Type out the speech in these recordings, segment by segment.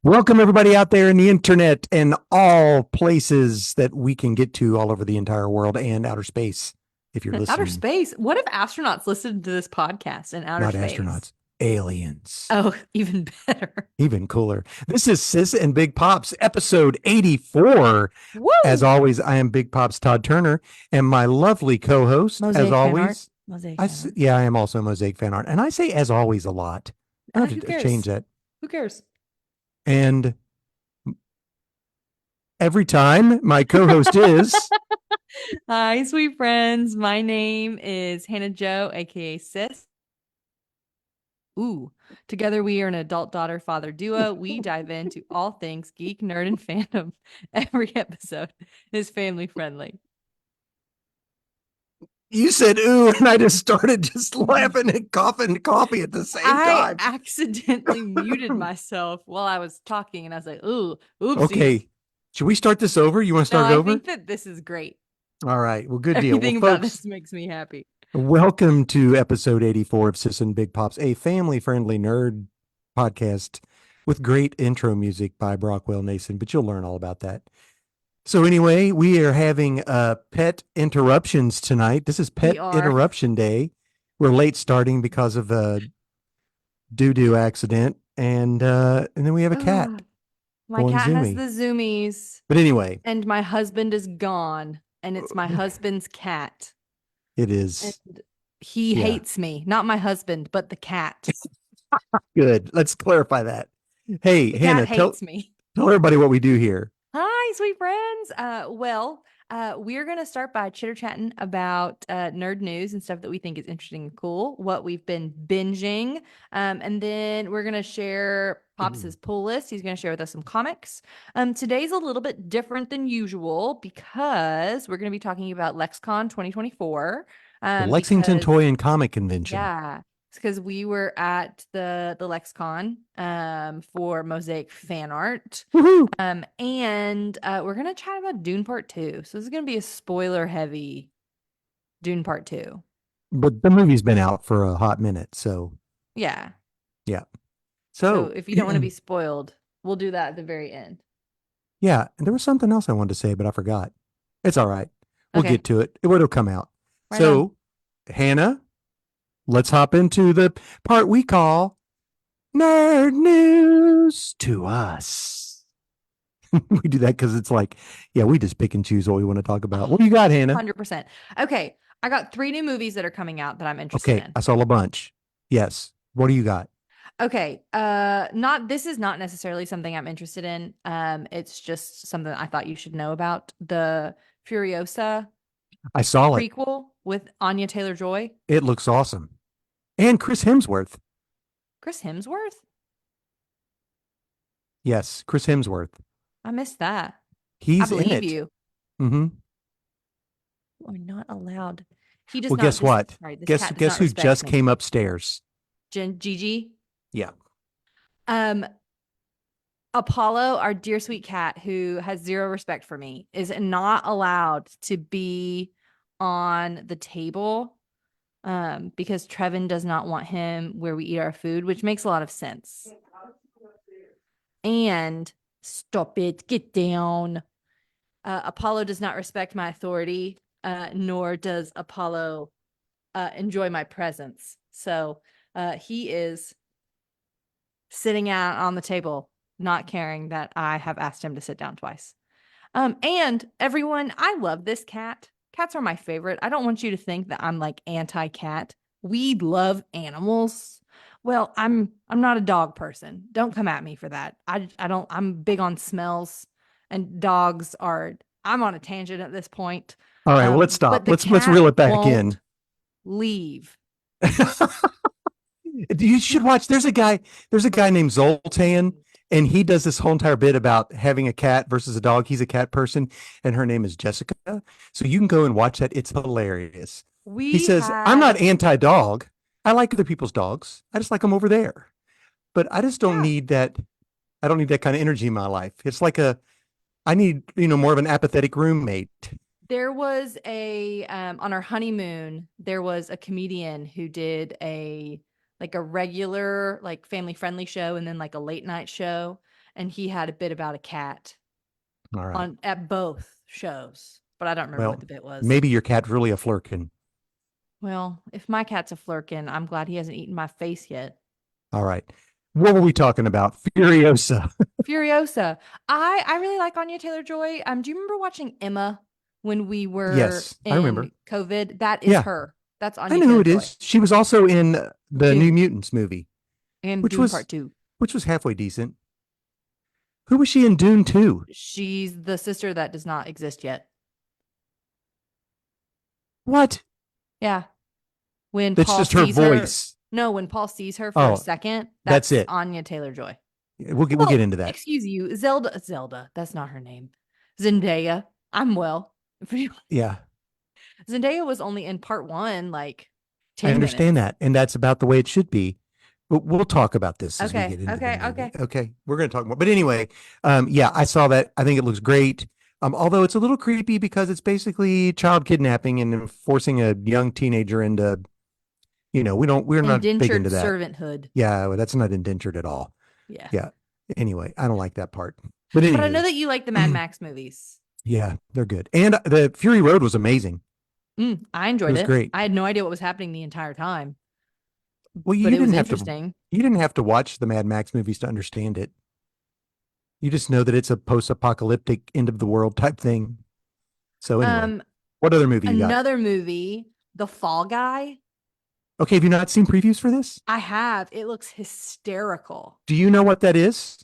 Welcome, everybody out there in the internet and all places that we can get to all over the entire world and outer space. If you're Outer listening, space. What if astronauts listened to this podcast in outer not space? astronauts, aliens. Oh, even better. Even cooler. This is Sis and Big Pops, episode 84. As Woo! always, I am Big Pops Todd Turner, and my lovely co host, as Mosaic fan art. always, Mosaic fan art. yeah, I am also Mosaic fan art. And I say as always a lot. I have Who to change cares? that. Who cares? And every time my co host is. Hi, sweet friends. My name is Hannah Joe, aka Sis. Ooh, together we are an adult daughter father duo. We dive into all things geek, nerd, and fandom. Every episode is family friendly. You said ooh, and I just started just laughing and coughing coffee at the same I time. accidentally muted myself while I was talking, and I was like, "Ooh, oopsies." Okay. Should we start this over? You want to No, start it I over? think that this is great. All right. Well, good deal. Well, Everything about folks, this makes me happy. welcome to episode 84 of Sis and Big Pops, a family friendly nerd podcast with great intro music by Brockwell Nason, but you'll learn all about that. So, anyway, we are having pet interruptions tonight. This is We Pet are. Interruption Day. We're late starting because of a doo doo accident, and then we have a cat My going cat has zoomy. the zoomies, But anyway, and my husband is gone, and it's my husband's cat. it is, And he yeah, hates me, not my husband, but the cat. good. Let's clarify that. Hey, The cat Hannah, hates me. tell everybody what we do here. Hi, sweet friends. We're going to start by chitter chatting about nerd news and stuff that we think is interesting and cool, what we've been binging. And then we're going to share Pops' pull list. He's going to share with us some comics. Today's a little bit different than usual because we're going to be talking about LexCon 2024. The Lexington Because Toy and Comic Convention. yeah, it's because we were at the LexCon for Mosaic fan art. Woohoo! And we're gonna chat about Dune Part 2. So this is gonna be a spoiler heavy Dune Part 2. But the movie's been out for a hot minute, so Yeah. yeah. So So, if you don't want to be spoiled, we'll do that at the very end. yeah, and there was something else I wanted to say, but I forgot. It's all right. We'll Okay. get to it. It'll come out. Right on. So, Hannah, let's hop into the part we call Nerd News to Us. We do that because it's like, yeah, we just pick and choose what we want to talk about. What do you got, Hannah? 100%. Okay. I got 3 new movies that are coming out that I'm interested Okay, in. I saw a bunch. Yes. What do you got? Okay. Not this is not necessarily something I'm interested in. It's just something I thought you should know about. The Furiosa I saw it. prequel with Anya Taylor-Joy. It looks awesome. And Chris Hemsworth. Chris Hemsworth? Yes, Chris Hemsworth. I missed that. I He's in believe it. you. Mm-hmm. You are not allowed. He does Well, not guess this what? sorry, this Guess cat does guess not who respect just me. came upstairs? Gigi. Yeah. Um Apollo, our dear sweet cat who has zero respect for me, is not allowed to be on the table because Trevin does not want him where we eat our food, which makes a lot of sense. And stop it, get down. Apollo does not respect my authority, nor does Apollo enjoy my presence. So he is sitting out on the table, not caring that I have asked him to sit down twice. And everyone, I love this cat. Cats are my favorite. I don't want you to think that I'm like anti-cat. We love animals. Well, I'm not a dog person. Don't come at me for that. I don't I'm big on smells and dogs are I'm on a tangent at this point. All right. Well, let's But stop. the Let's cat reel it back in. won't leave. You should watch. There's a guy. There's a guy named Zoltan, and he does this whole entire bit about having a cat versus a dog. He's a cat person, and her name is Jessica. So you can go and watch that. It's hilarious. He We says, "I'm not had anti-dog. I like other people's dogs. I just like them over there, but I just don't yeah. need that. I don't need that kind of energy in my life. It's like a I need, more of an apathetic roommate." There was a on our honeymoon, there was a comedian who did a like a regular like family friendly show and then like a late night show. and he had a bit about a cat All right. at both shows, but I don't remember Well, what the bit was. maybe your cat's really a flirkin. Well, if my cat's a flirkin, I'm glad he hasn't eaten my face yet. All right. What were we talking about? Furiosa. Furiosa. I really like Anya Taylor-Joy. Do you remember watching Emma when we were Yes, I remember. in COVID? That is Yeah, her. That's I Anya know who it Taylor-Joy. is. She was also in the New Dune Mutants movie, and which Dune was Part 2. halfway decent. Who was she in Dune 2? She's the sister that does not exist yet. What? Yeah. When That's Paul just her sees her, voice. no, when Paul sees her for a Oh, second, that's that's it. Anya Taylor-Joy. We'll get into that. Excuse you, Zelda. That's not her name. Zendaya. I'm well. Yeah, Zendaya was only in part 1, like I 10 understand minutes. that, and that's about the way it should be. But we'll talk about this as we Okay, get into the okay, movie. okay. Okay, we're going to talk more. But anyway, yeah, I saw that. I think it looks great. Although it's a little creepy because it's basically child kidnapping and forcing a young teenager into, we're not big Indentured into that. servanthood. Yeah, well, that's not indentured at all. Yeah. Yeah. Anyway, I don't like that part. But But I know anywho, that you like the Mad Max movies. yeah, they're good. And the Fury Road was amazing. I It enjoyed was it. great. I had no idea what was happening the entire time, Well, but it was interesting. you didn't have to watch the Mad Max movies to understand it. You just know that it's a post-apocalyptic end of the world type thing. So anyway, what other movie you got? Another movie, The Fall Guy. Okay, have you not seen previews for this? I have. It looks hysterical. Do you know what that is?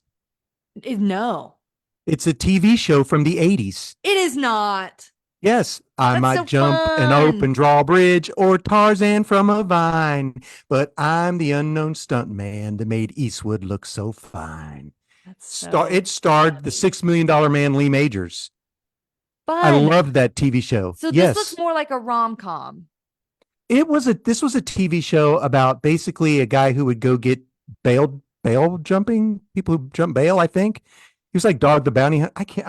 No, It's a TV show from the 80s. it is not. Yes, I That's might so jump an fun. open drawbridge or Tarzan from a vine, but I'm the unknown stuntman that made Eastwood look so fine. It starred the $6 million man Lee Majors. I Fun. loved that TV show. So this Yes. looks more like a rom-com. This was a TV show about basically a guy who would go get bail jumping, people who jump bail, I think. He was like Dog the Bounty Hunter.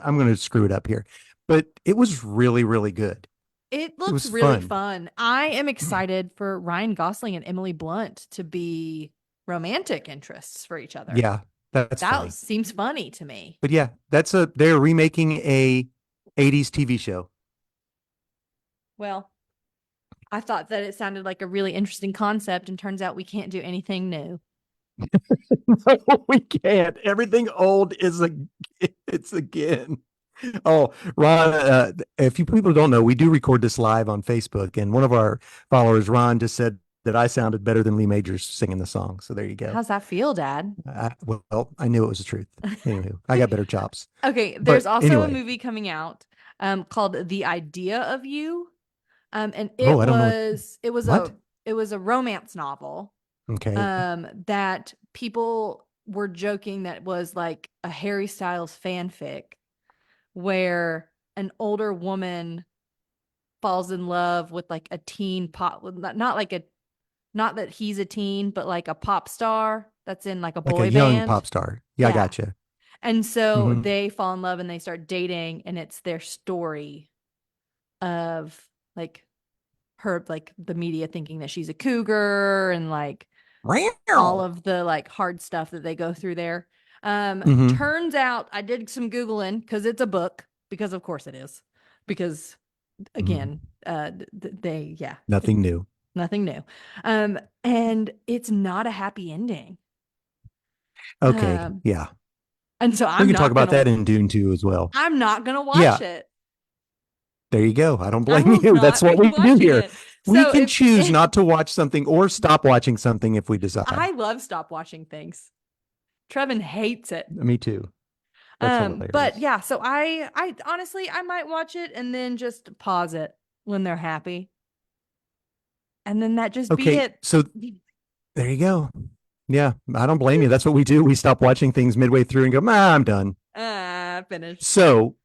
I'm going to screw it up here. But it was really, really good. It looks really fun. I am excited for Ryan Gosling and Emily Blunt to be romantic interests for each other. Yeah, that funny. Seems funny to me. But yeah, they're remaking a 80s TV show. Well, I thought that it sounded like a really interesting concept, and turns out we can't do anything new. No, we can't. Everything old it's again. Oh, Ron, if you people don't know, we do record this live on Facebook, and one of our followers, Ron, just said that I sounded better than Lee Majors singing the song. So there you go. How's that feel, Dad? Well, I knew it was the truth. Anyway, I got better chops. Okay, there's also a movie coming out called The Idea of You. And it was a romance novel. Okay. That people were joking that was like a Harry Styles fanfic, where an older woman falls in love with like a teen pop, not that he's a teen, but like a pop star that's in like a boy band. Young pop star. Yeah, I gotcha. And so they fall in love and they start dating, and it's their story of like her, like the media thinking that she's a cougar, and like all of the like hard stuff that they go through there. Turns out I did some Googling, because it's a book, because of course it is, because again, nothing new. And it's not a happy ending. Okay. Yeah. And so we can talk about that in Dune 2 as well. I'm not gonna watch it. There you go. I don't blame you. That's what we do here. We can choose not to watch something or stop watching something if we decide. I love stop watching things. Trevin hates it. Me too. But yeah, so I honestly, I might watch it and then just pause it when they're happy. And then that just be it. So there you go. Yeah, I don't blame you. That's what we do. We stop watching things midway through and go, I'm done. Finished. So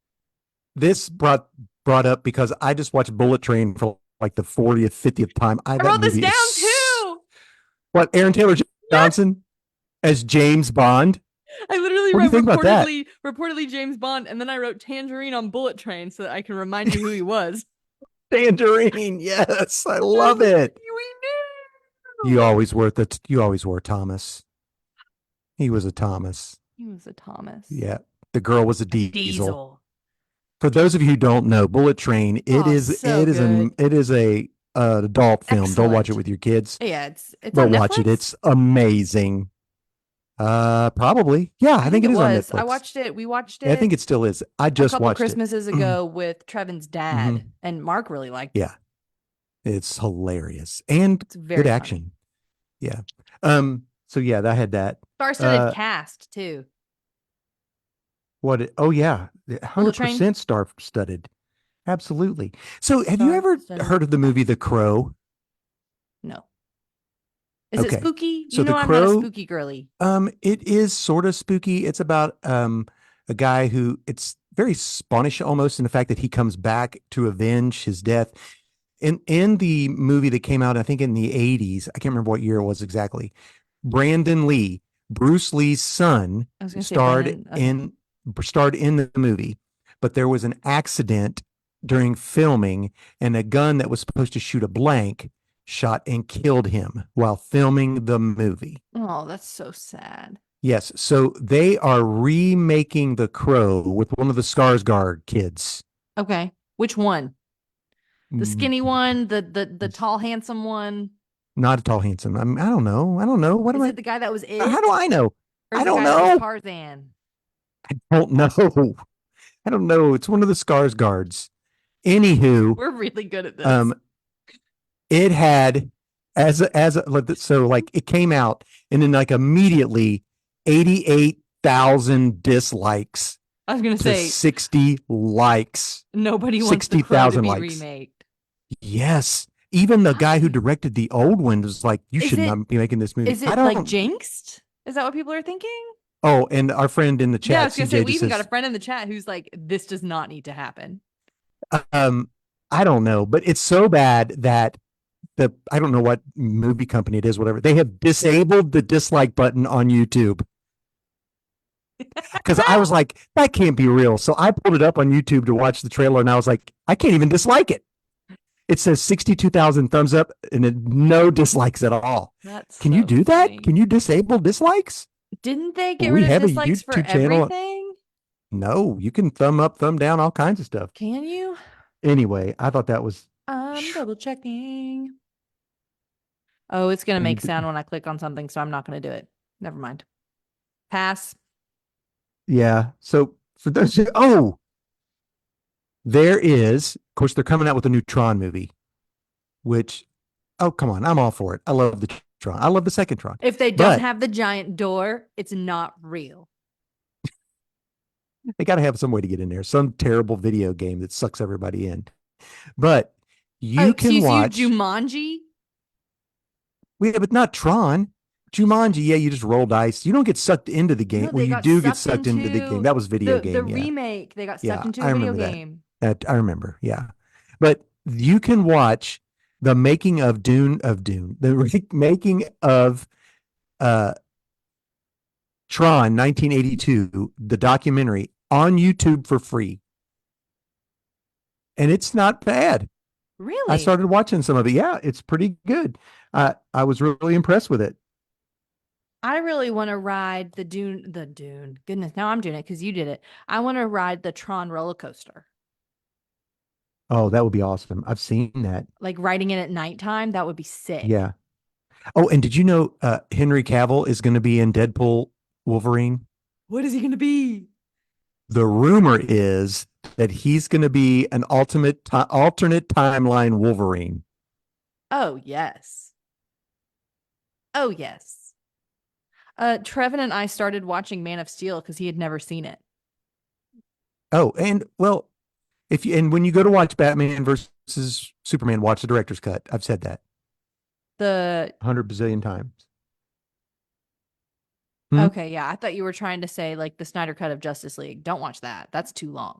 this brought up, because I just watched Bullet Train for like the 40th, 50th time. I wrote this down too. What, Aaron Taylor Johnson as James Bond? I literally wrote reportedly James Bond, and then I wrote Tangerine on Bullet Train so that I can remind you who he was. Tangerine, yes, I love it. We knew. You always were Thomas. He was a Thomas. He was a Thomas. Yeah. The girl was a A Diesel. Diesel. For those of you who don't know, Bullet Train, Oh, so good. it is a adult film. Don't watch it Excellent. with your kids, Yeah, it's but on watch it. Netflix. It's amazing. Probably. Yeah, I I think think it it is on was. I Netflix. watched it. We watched Yeah, I think it it still is. I a just couple watched it. Christmases ago with Trevin's dad, Mhm. and Mark really liked it. Yeah, it's hilarious and It's good very funny. action. Yeah. So yeah, I had that. Star-studded Uh, cast too. oh yeah, Bullet Train. 100% star studded. Absolutely. So have you ever Star-studded heard of the movie The cast. Crow? No. Is it Okay. spooky? So You The know I'm not a Crow, spooky girly. it is sort of spooky. It's about a guy who it's very Spanish almost in the fact that he comes back to avenge his death. In the movie that came out, I think in the 80s, I can't remember what year it was exactly. Brandon Lee, Bruce Lee's son, I was gonna say starred Brendan. Okay. in starred in the movie, but there was an accident during filming, and a gun that was supposed to shoot a blank shot and killed him while filming the movie. Oh, that's so sad. Yes, so they are remaking The Crow with one of the Skarsgård kids. Okay. Which one? The Mm, skinny one, the tall, handsome one. Not at all handsome. I don't know. I don't know. What am Is I? it the guy that was How do it? I know? Or I is it the don't guy that was know. Tarzan? I don't know. I don't know. It's one of the Skarsgårds. Anywho, We're really good at this. um, it had so like it came out and then like immediately 88,000 dislikes I was gonna to say 60 likes. nobody wants the Crow to 60,000 be likes. remade. Yes. Even the guy who Why? directed the old one was like, you Is should it not be making this movie. is I it like don't. jinxed? Is that what people are thinking? Oh, and our friend in the Yeah, I chat, was gonna say CJ, we just even got a says, friend in the chat who's like, this does not need to happen. um, I don't know, but it's so bad that I don't know what movie company it is, whatever. They have disabled the dislike button on YouTube. Because I was like, that can't be real. So I pulled it up on YouTube to watch the trailer, and I was like, I can't even dislike it. It says 62,000 thumbs up and no dislikes at all. That's Can you so do funny. that? Can you disable dislikes? Didn't they get We rid of have a dislikes for YouTube channel. everything? No, you can thumb up, thumb down, all kinds of stuff. Can you? Anyway, I thought that was. I'm double checking. Oh, it's gonna make sound when I click on something, so I'm not gonna do it. Never mind. Pass. Yeah. So for those, there is, of course, they're coming out with a new Tron movie, which, oh, come on. I'm all for it. I love the Tron. I love the second Tron. If they don't But have the giant door, it's not real. they got to have some way to get in there, some terrible video game that sucks everybody in. But you can watch. Jumanji? Yeah, but not Tron. Jumanji, yeah, you just roll dice. You don't get sucked into the game. No, Well, they you got do get sucked sucked into the game. That was video game. The Yeah. remake. They got sucked Yeah, into I a video remember that. game. I remember. Yeah. But you can watch the making of Dune, the making of uh, Tron 1982, the documentary on YouTube for free. And it's not bad. Really? I started watching some of it. Yeah, it's pretty good. I was really impressed with it. I really want to ride the Dune. Goodness, now I'm doing it because you did it. I want to ride the Tron roller coaster. Oh, that would be awesome. I've seen that. Like riding it at nighttime, that would be sick. Yeah. Oh, and did you know Henry Cavill is going to be in Deadpool Wolverine? What is he going to be? The rumor is that he's going to be an alternate timeline Wolverine. Oh, yes. Oh, yes. Trevin and I started watching Man of Steel because he had never seen it. Oh, and well, when you go to watch Batman versus Superman, watch the director's cut. I've said that the 100 bazillion times. Okay, yeah. I thought you were trying to say like the Snyder cut of Justice League. Don't watch that. That's too long.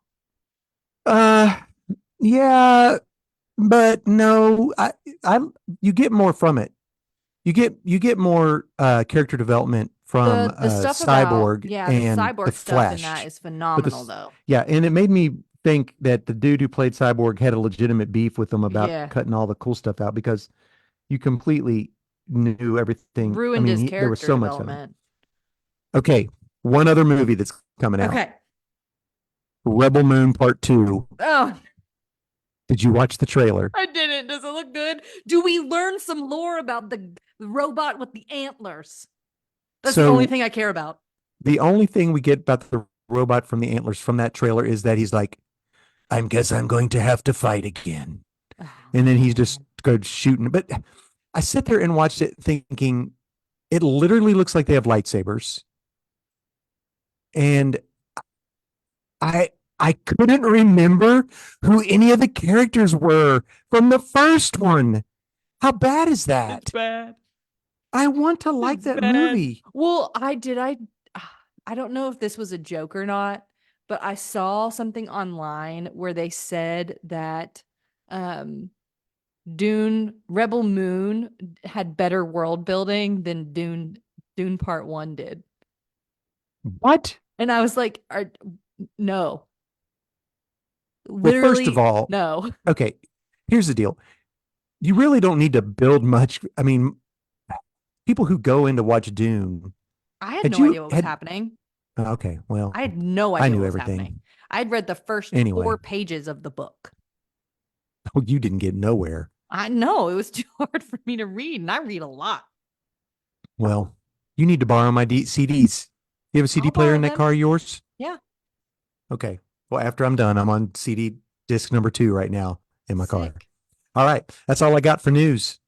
Yeah, but no, you get more from it. You get more character development from the stuff Cyborg and the Cyborg the stuff Flash. in that is phenomenal though. Yeah, and it made me think that the dude who played Cyborg had a legitimate beef with him about cutting all the cool stuff out because you completely knew everything. Ruined his character there was so development. much. Okay, one other movie that's coming out. Okay. Rebel Moon Part 2. Oh, Did you watch the trailer? I didn't. Does it look good? Do we learn some lore about the robot with the antlers? That's the only thing I care about. The only thing we get about the robot from the antlers from that trailer is that he's like, I guess I'm going to have to fight again. Oh, And then he's just goes shooting. But I sit there and watched it thinking it literally looks like they have lightsabers. And I couldn't remember who any of the characters were from the first one. How bad is that? it's bad. I want to like It's that bad. movie. Well, I don't know if this was a joke or not, but I saw something online where they said that Dune Rebel Moon had better world building than Dune Part 1 did. What? And I was like, no. Well, Literally, first of all, no. okay, here's the deal. You really don't need to build much. I mean, people who go in to watch Dune. I had no idea what was happening. Okay, well, I had no idea I knew what was everything. happening. I'd read the first Anyway. 4 pages of the book. Oh, you didn't get nowhere. I know it was too hard for me to read, and I read a lot. Well, you need to borrow my CDs. You have a CD I'll player borrow in that them. car of yours? Yeah. Okay. Well, after I'm done, I'm on CD disc number 2 right now in my car. Sick. All right. That's all I got for news.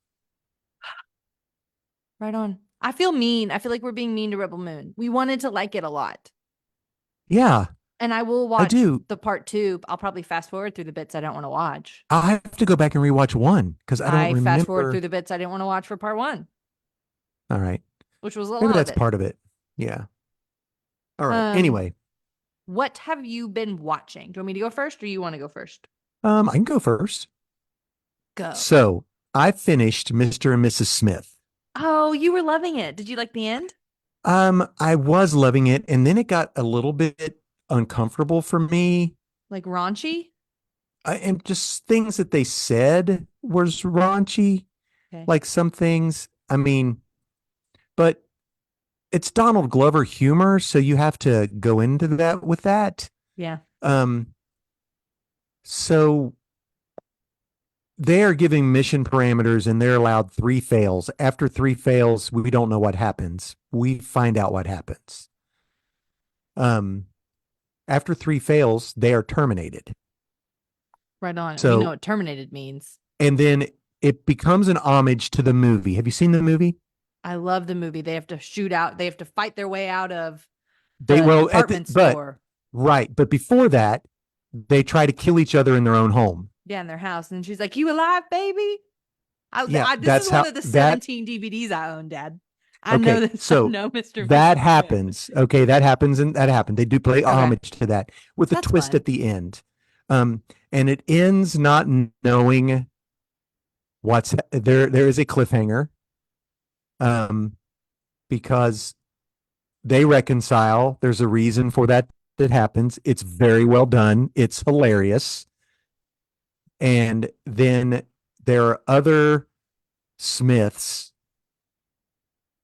Right on. I feel mean. I feel like we're being mean to Rebel Moon. We wanted to like it a lot. Yeah. And I will watch do. the part 2. I'll probably fast forward through the bits I don't want to watch. I'll have to go back and rewatch 1 because I don't remember. Fast forward through the bits I didn't want to watch for part 1. All right. Which was a lot Maybe of that's it. part of it. Yeah. All right. Anyway. What have you been watching? Do you want me to go first or you want to go first? I can go first. Go. So I finished Mr. and Mrs. Smith. Oh, you were loving it. Did you like the end? I was loving it, and then it got a little bit uncomfortable for me. Like raunchy? And just things that they said was raunchy. Okay. Like some things. I mean, but it's Donald Glover humor, so you have to go into that with that. Yeah. So they are giving mission parameters and they're allowed 3 fails. After 3 fails, we don't know what happens. We find out what happens. After 3 fails, they are terminated. Right on. So, we know what terminated means. And then it becomes an homage to the movie. Have you seen the movie? I love the movie. They have to shoot out. They have to fight their way out of the department store. Right. But before that, they try to kill each other in their own home. Yeah, in their house. And she's like, "You alive, baby?" Yeah, this is one of the 17 DVDs I own, Dad. I know this. So I know Mr. That happens. Okay, that happens, and that happened. They do play homage to that with a twist fun. at the end. And it ends not knowing what's there. There is a cliffhanger. Because they reconcile. There's a reason for that happens. It's very well done. It's hilarious. And then there are other Smiths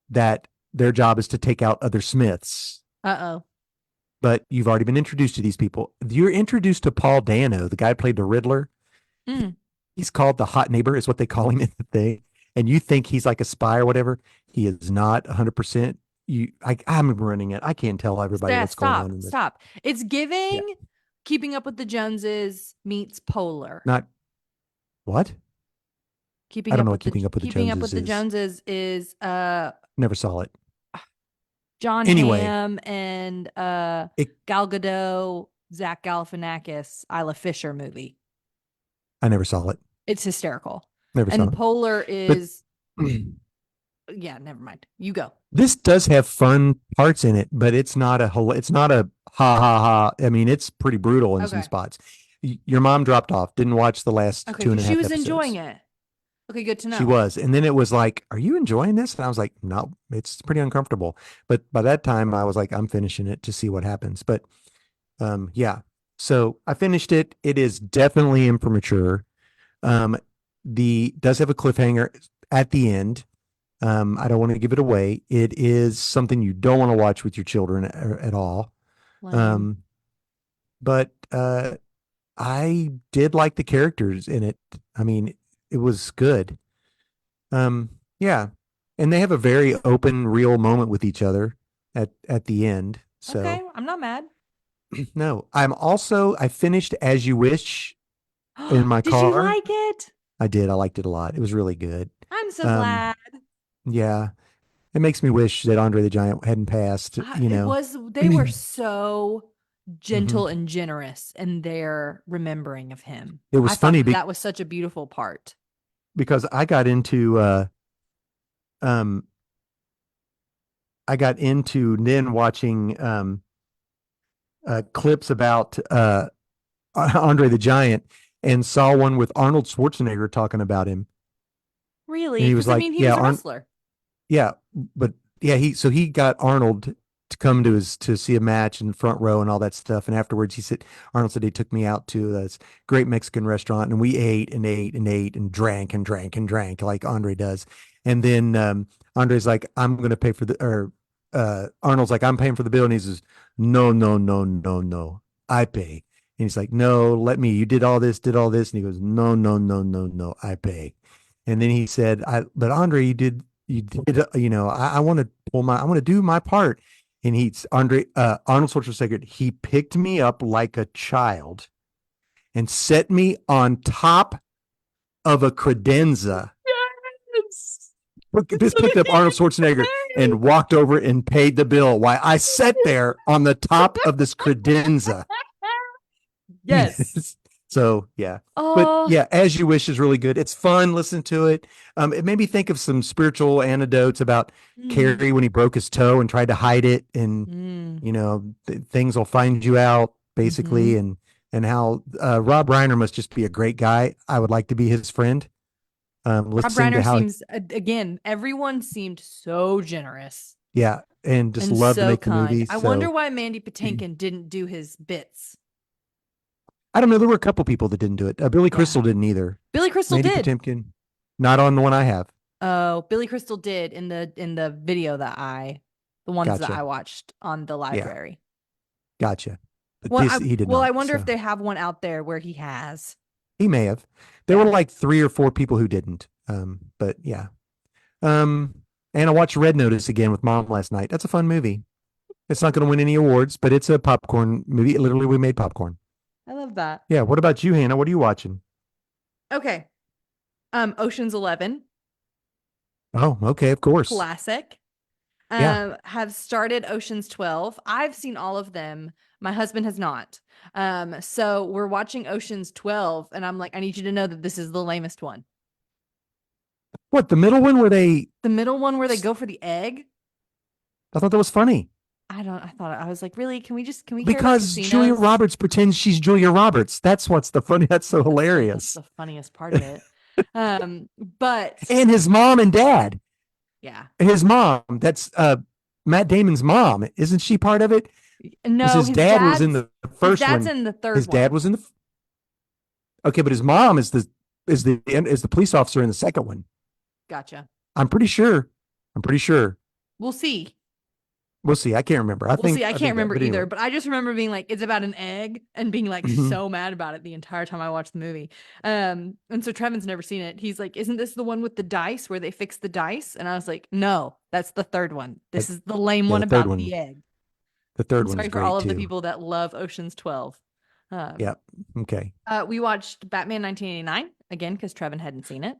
that their job is to take out other Smiths. Uh-oh. But you've already been introduced to these people. You're introduced to Paul Dano, the guy who played the Riddler. He's called the hot neighbor, is what they call him in the thing. And you think he's like a spy or whatever. He is not 100%. I'm running it. I can't tell everybody what's going on. Stop. It's giving Keeping Up with the Joneses meets Polar. Not what? Keeping Up with the Joneses is never saw it. John Hamm and Gal Gadot, Zach Galifianakis, Isla Fisher movie. I never saw it. It's hysterical. Never saw it. And Polar is yeah, never mind. You go. This does have fun parts in it, but it's not a ha ha ha. I mean, it's pretty brutal in some spots. Your mom dropped off, didn't watch the last 2.5 episodes. She was enjoying it. Okay, good to know. She was. And then it was like, are you enjoying this? And I was like, no, it's pretty uncomfortable. But by that time I was like, I'm finishing it to see what happens. But yeah. So I finished it. It is definitely immature. Does have a cliffhanger at the end. I don't want to give it away. It is something you don't want to watch with your children at all. Lame. Um, but I did like the characters in it. I mean, it was good. Yeah. And they have a very open, real moment with each other at the end. Okay, So I'm not mad. no, I finished As You Wish in my Did you car. like it? I did. I liked it a lot. It was really good. I'm so Um, glad. yeah, it makes me wish that Andre the Giant hadn't passed, you It know. was, they were so hmm gentle and generous in their remembering of him. It I was thought funny that that was such a beautiful part. because um I got into then watching clips about Andre the Giant and saw one with Arnold Schwarzenegger talking about him. And Really? he was Because I like, mean, he "Yeah, was a wrestler. yeah, but yeah, he got Arnold to come to see a match in front row and all that stuff. And afterwards, Arnold said he took me out to this great Mexican restaurant, and we ate and ate and ate and drank and drank and drank like Andre does. And then Andre's like, I'm going to pay for the or Arnold's like, I'm paying for the bill, and he says, No, no, no, no, no, I pay. And he's like, No, let me. You did all this, and he goes, No, no, no, no, no, I pay. And then he said, but Andre, you did, I want to I want to do my part. And Arnold Schwarzenegger, he picked me up like a child and set me on top of a credenza. Yes. This picked up Arnold Schwarzenegger and walked over and paid the bill while I sat there on the top of this credenza. Yes. So yeah, but Oh, yeah, As You Wish is really good. It's fun. Listen to it. It made me think of some spiritual anecdotes about mm, Carrie when he broke his toe and tried to hide it, and mm, things will find you out hmm. basically, and how Rob Reiner must just be a great guy. I would like to be his friend. Rob Listening to Reiner how, seems, again, everyone seemed so generous yeah, and just and love to so make the kind. movie. I wonder So why Mandy Patinkin didn't do his bits. I don't know. There were a couple people that didn't do it. Billy Yeah. Crystal didn't either. Billy Crystal Mandy did. Patinkin, not on the one I have. Oh, Billy Crystal did in the video the ones that I Gotcha. watched on the Yeah. library. Gotcha. But this he did Well, I not. wonder if So they have one out there where he has. he may have. There were Yeah. like three or four people who didn't. But yeah. Um, and I watched Red Notice again with mom last night. That's a fun movie. It's not going to win any awards, but it's a popcorn movie. Literally, we made popcorn. I love that. Yeah. What about you, Hannah? What are you watching? Okay. Ocean's 11, Oh, okay. Of course. classic. Yeah. Have started Ocean's 12. I've seen all of them. My husband has not. So we're watching Ocean's 12, and I'm like, I need you to know that this is the lamest one. What, the middle one where The middle one where they go for the egg. I thought that was funny I was like, really? Can we care about because Julia casinos? Roberts pretends she's Julia Roberts. That's what's the funny. That's so That's hilarious. the funniest part of it. But And his mom and dad. yeah. His mom, that's Matt Damon's mom. Isn't she part of it? Because No, his dad was in the his first dad's one. in the third His dad one. was in the okay, but his mom is the police officer in the second one. Gotcha. I'm pretty sure. I'm pretty sure. We'll see. We'll see. I can't remember. We'll see. I I can't think that, remember but either, anyway. but I just remember being like, it's about an egg and being like Mhm. so mad about it the entire time I watched the movie. And so Trevin's never seen it. He's like, isn't this the one with the dice where they fix the dice? And I was like, no, that's the third one. But This is the lame yeah, one about the egg. the I'm third one is sorry for all great of the too. people that love Ocean's 12. Um, Yeah. Okay. we watched Batman 1989 again because Trevin hadn't seen it.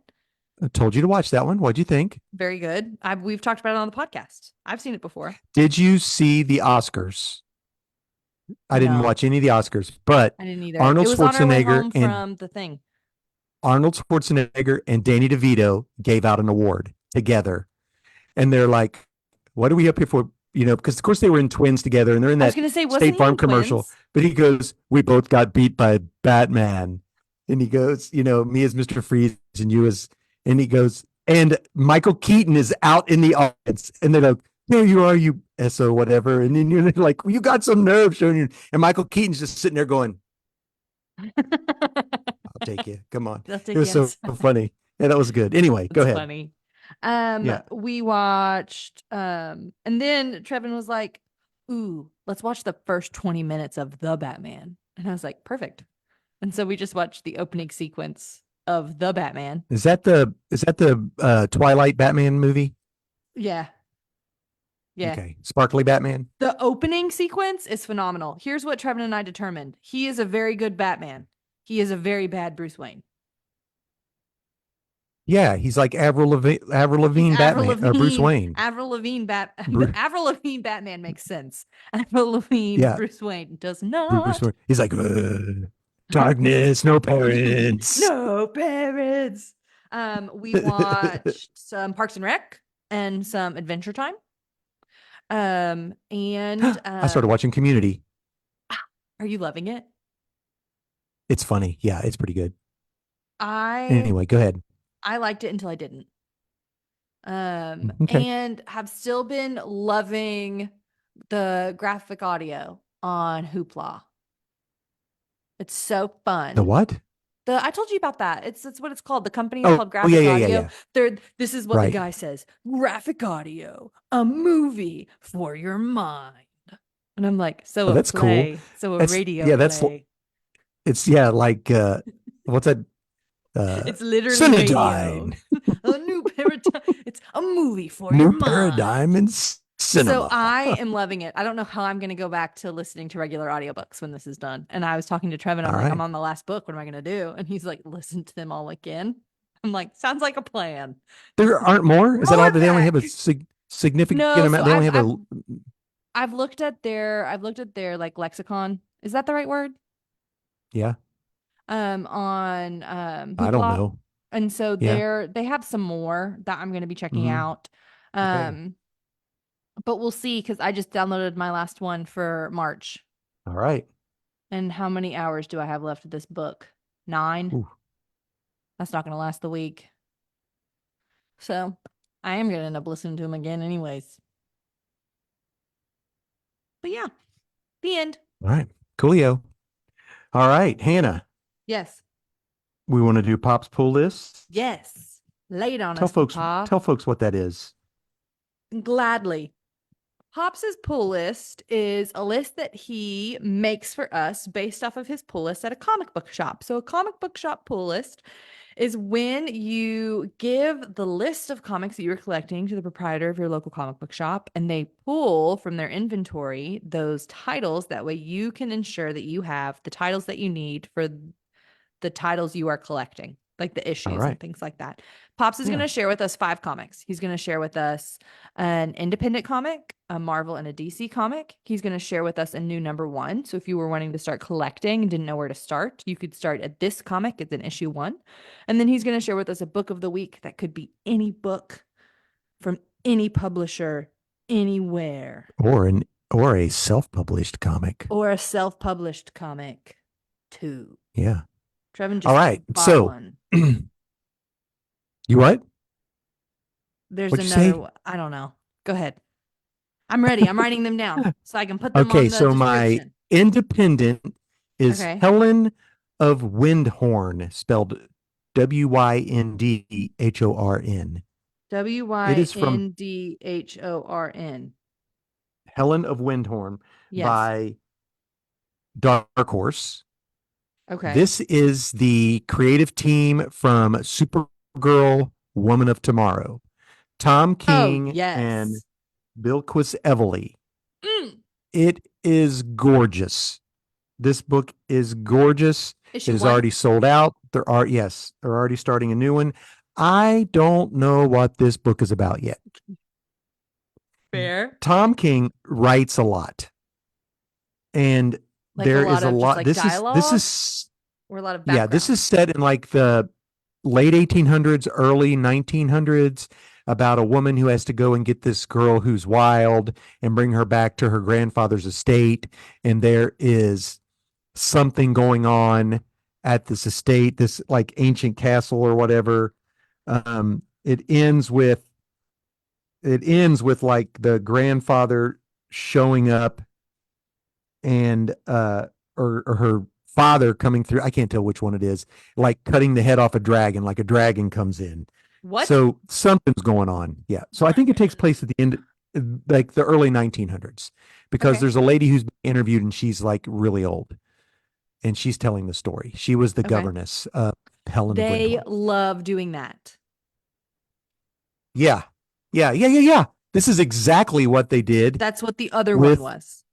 I told you to watch that one. What'd you think? Very good. We've talked about it on the podcast. I've seen it before. Did you see the Oscars? I didn't No, watch any of the Oscars, but I didn't either. It Arnold was on our way Schwarzenegger home and from the thing. Arnold Schwarzenegger and Danny DeVito gave out an award together. And they're like, what are we up here for? Because of course they were in Twins together and they're in I was that gonna say, wasn't State he Farm in commercial. Twins? But he goes, we both got beat by Batman. And he goes, me as Mr. Freeze and you as, and he goes, and Michael Keaton is out in the audience. And they're like, there you are, you SO, whatever. And then you're like, well, you got some nerve showing you. And Michael Keaton's just sitting there going, I'll take you. Come on. They'll It take was so yes. funny. Yeah, that was good. Anyway, go It's ahead. funny. Yeah. We watched, and then Trevin was like, "Ooh, let's watch the first 20 minutes of The Batman." And I was like, "Perfect." And so we just watched the opening sequence of The Batman. Is that the Twilight Batman movie? Yeah. Yeah. Okay. Sparkly Batman? The opening sequence is phenomenal. Here's what Trevin and I determined. He is a very good Batman. He is a very bad Bruce Wayne. Yeah, he's like Avril He's Lavigne Avril Batman or Bruce Lavigne. Wayne. Avril Lavigne Bru- Avril Lavigne Batman makes sense. Avril Lavigne yeah, Bruce Wayne does Bruce not. Wayne. He's like darkness, no parents. No parents. We watched some Parks and Rec and some Adventure Time. And I started watching Community. are you loving it? It's funny. Yeah, it's pretty good. I Anyway, go ahead. I liked it until I didn't. Okay. And have still been loving the graphic audio on Hoopla. It's so The fun. what? I told you about that. It's what it's called. The company is Oh, called oh yeah, Graphic yeah, yeah, Audio. yeah. This is what the Right. guy says. Graphic audio, a movie for your mind. And I'm like, so Oh, a that's cool. play, so a That's radio yeah, that's play. it's yeah, like what's that? It's literally radio. Cinedyne. A new paradigm. It's a movie for your New mind. paradigm in So cinema. I am loving it. I don't know how I'm going to go back to listening to regular audiobooks when this is done. And I was talking to Trevin. I'm All like, I'm right. on the last book. What am I going to do? And he's like, listen to them all again. I'm like, sounds like a plan. There aren't more? Is that all? Roar Do they only have a back. significant No, so amount? They only have a I've looked at their like lexicon. Is that the right word? yeah. On I don't Hoopla. know. And so Yeah. they have some more that I'm going to be checking Hmm. out. Okay. But we'll see because I just downloaded my last one for March. All right. And how many hours do I have left of this book? 9. Ooh. That's not going to last the week. So I am going to end up listening to him again, anyways. But yeah, the end. All right. Coolio. All right, Hannah. Yes. We want to do Pop's pull list. Yes. Lay it on Tell us, folks Papa. tell folks what that is. Gladly. Pops's pull list is a list that he makes for us based off of his pull list at a comic book shop. So a comic book shop pull list is when you give the list of comics that you're collecting to the proprietor of your local comic book shop, and they pull from their inventory those titles. That way you can ensure that you have the titles that you need for the titles you are collecting, like the issues and things like that. Pops is going to share with us 5 comics. He's going to share with us an independent comic, a Marvel and a DC comic. He's going to share with us a new #1. So if you were wanting to start collecting and didn't know where to start, you could start at this comic. It's an issue 1. And then he's going to share with us a book of the week that could be any book from any publisher, anywhere. Or a self-published comic. Or a self-published comic too. Yeah. Trevin just all right. bought So one. You what? There's What'd you another say? one. I don't know. Go ahead. I'm ready. I'm writing them down so I can put them on Okay, the so my description. independent is Okay. Helen of Windhorn, spelled Windhorn. It is from Windhorn. Helen of Windhorn Yes. by Dark Horse. Okay. This is the creative team from Supergirl, Woman of Tomorrow. Tom King yes. and Bilquis Evely. Mm. It is gorgeous. This book is gorgeous. Issue It is 1? already sold out. They're already starting a new one. I don't know what this book is about yet. Fair. Tom King writes a lot. And Like there is a lot. Like This dialogue? is or a lot of background. yeah, this is set in like the late 1800s, early 1900s, about a woman who has to go and get this girl who's wild and bring her back to her grandfather's estate. And there is something going on at this estate, this like ancient castle or whatever. It ends with like the grandfather showing up and or her father coming through. I can't tell which one it is, like cutting the head off a dragon, like a dragon comes in. What? So something's going on. Yeah. So I think it takes place at the end, like the early 1900s, because Okay. there's a lady who's being interviewed and she's like really old and she's telling the story. She was the Okay. governess, Helen of They Brindle. love doing that. Yeah. Yeah. This is exactly what they did That's what the other one with, was.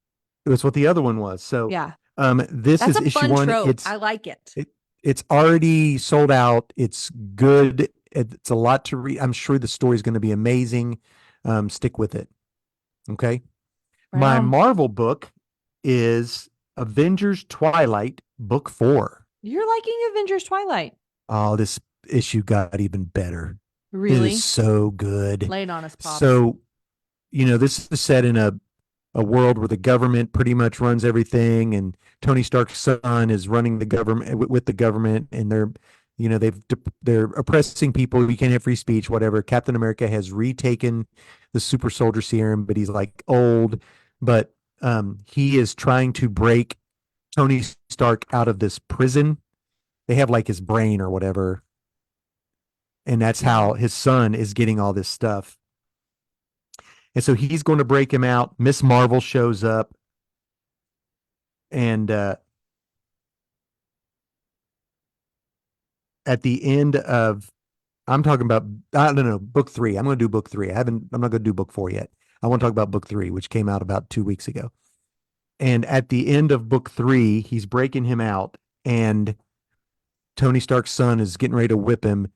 it was what the other one was. So Yeah. this That's is a issue fun one. trope. I like it. It's already sold out. It's good. It's a lot to read. I'm sure the story's going to be amazing. Stick with it. Okay. Right My on. Marvel book is Avengers Twilight, book 4. You're liking Avengers Twilight. Oh, this issue got even better. It is Really? so good. Lay it on us, Pops. So, this is set in a world where the government pretty much runs everything, and Tony Stark's son is running the government with the government, and they're oppressing people. You can't have free speech, whatever. Captain America has retaken the super soldier serum, but he's like old. But he is trying to break Tony Stark out of this prison. They have like his brain or whatever, and that's Yeah. how his son is getting all this stuff. And so he's going to break him out. Miss Marvel shows up, and at the end of, I'm talking about, I don't know, book 3. I'm going to do book 3. I'm not going to do book 4 yet. I want to talk about book 3, which came out about 2 weeks ago. And at the end of book 3, he's breaking him out, and Tony Stark's son is getting ready to whip him,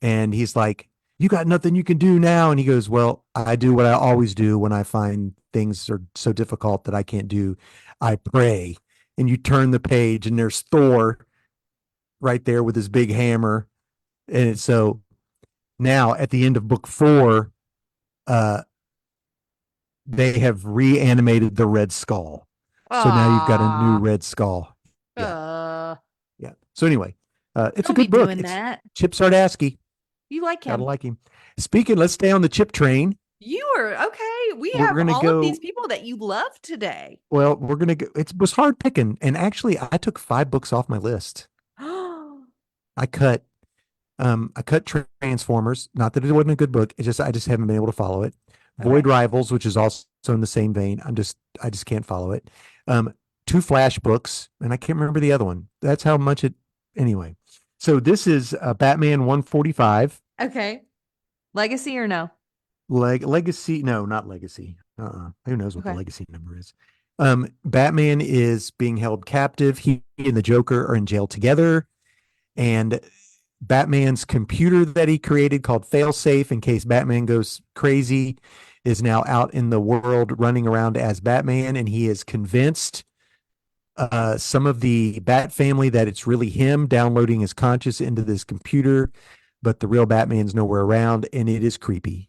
and he's like, "You got nothing you can do now." And he goes, "Well, I do what I always do when I find things are so difficult that I can't do. I pray." And you turn the page, and there's Thor right there with his big hammer. And so now at the end of book 4, uh, they have reanimated the Red Skull. So now you've got a new Ah. Red Skull. Yeah, Uh, yeah. So anyway, it's a don't be good book. doing It's that. Chip Sardasky. You like Gotta him. like him. Speaking, let's stay on the Chip train. You are okay. We We're have gonna all of these go. people that you love today. Well, we're gonna go. It was hard picking, and actually, I took 5 books off my list. I cut. I cut Transformers. Not that it wasn't a good book. I just haven't been able to follow it. Void Okay. Rivals, which is also in the same vein. I just can't follow it. Um, 2 Flash books, and I can't remember the other one. That's how much it. Anyway, so this is Batman 145. Okay. Legacy or no? Legacy. No, not Legacy. Who knows what the Okay. legacy number is? Batman is being held captive. He and the Joker are in jail together, and Batman's computer that he created called Failsafe in case Batman goes crazy is now out in the world running around as Batman, and he is convinced some of the Bat family that it's really him downloading his conscious into this computer, but the real Batman's nowhere around, and it is creepy.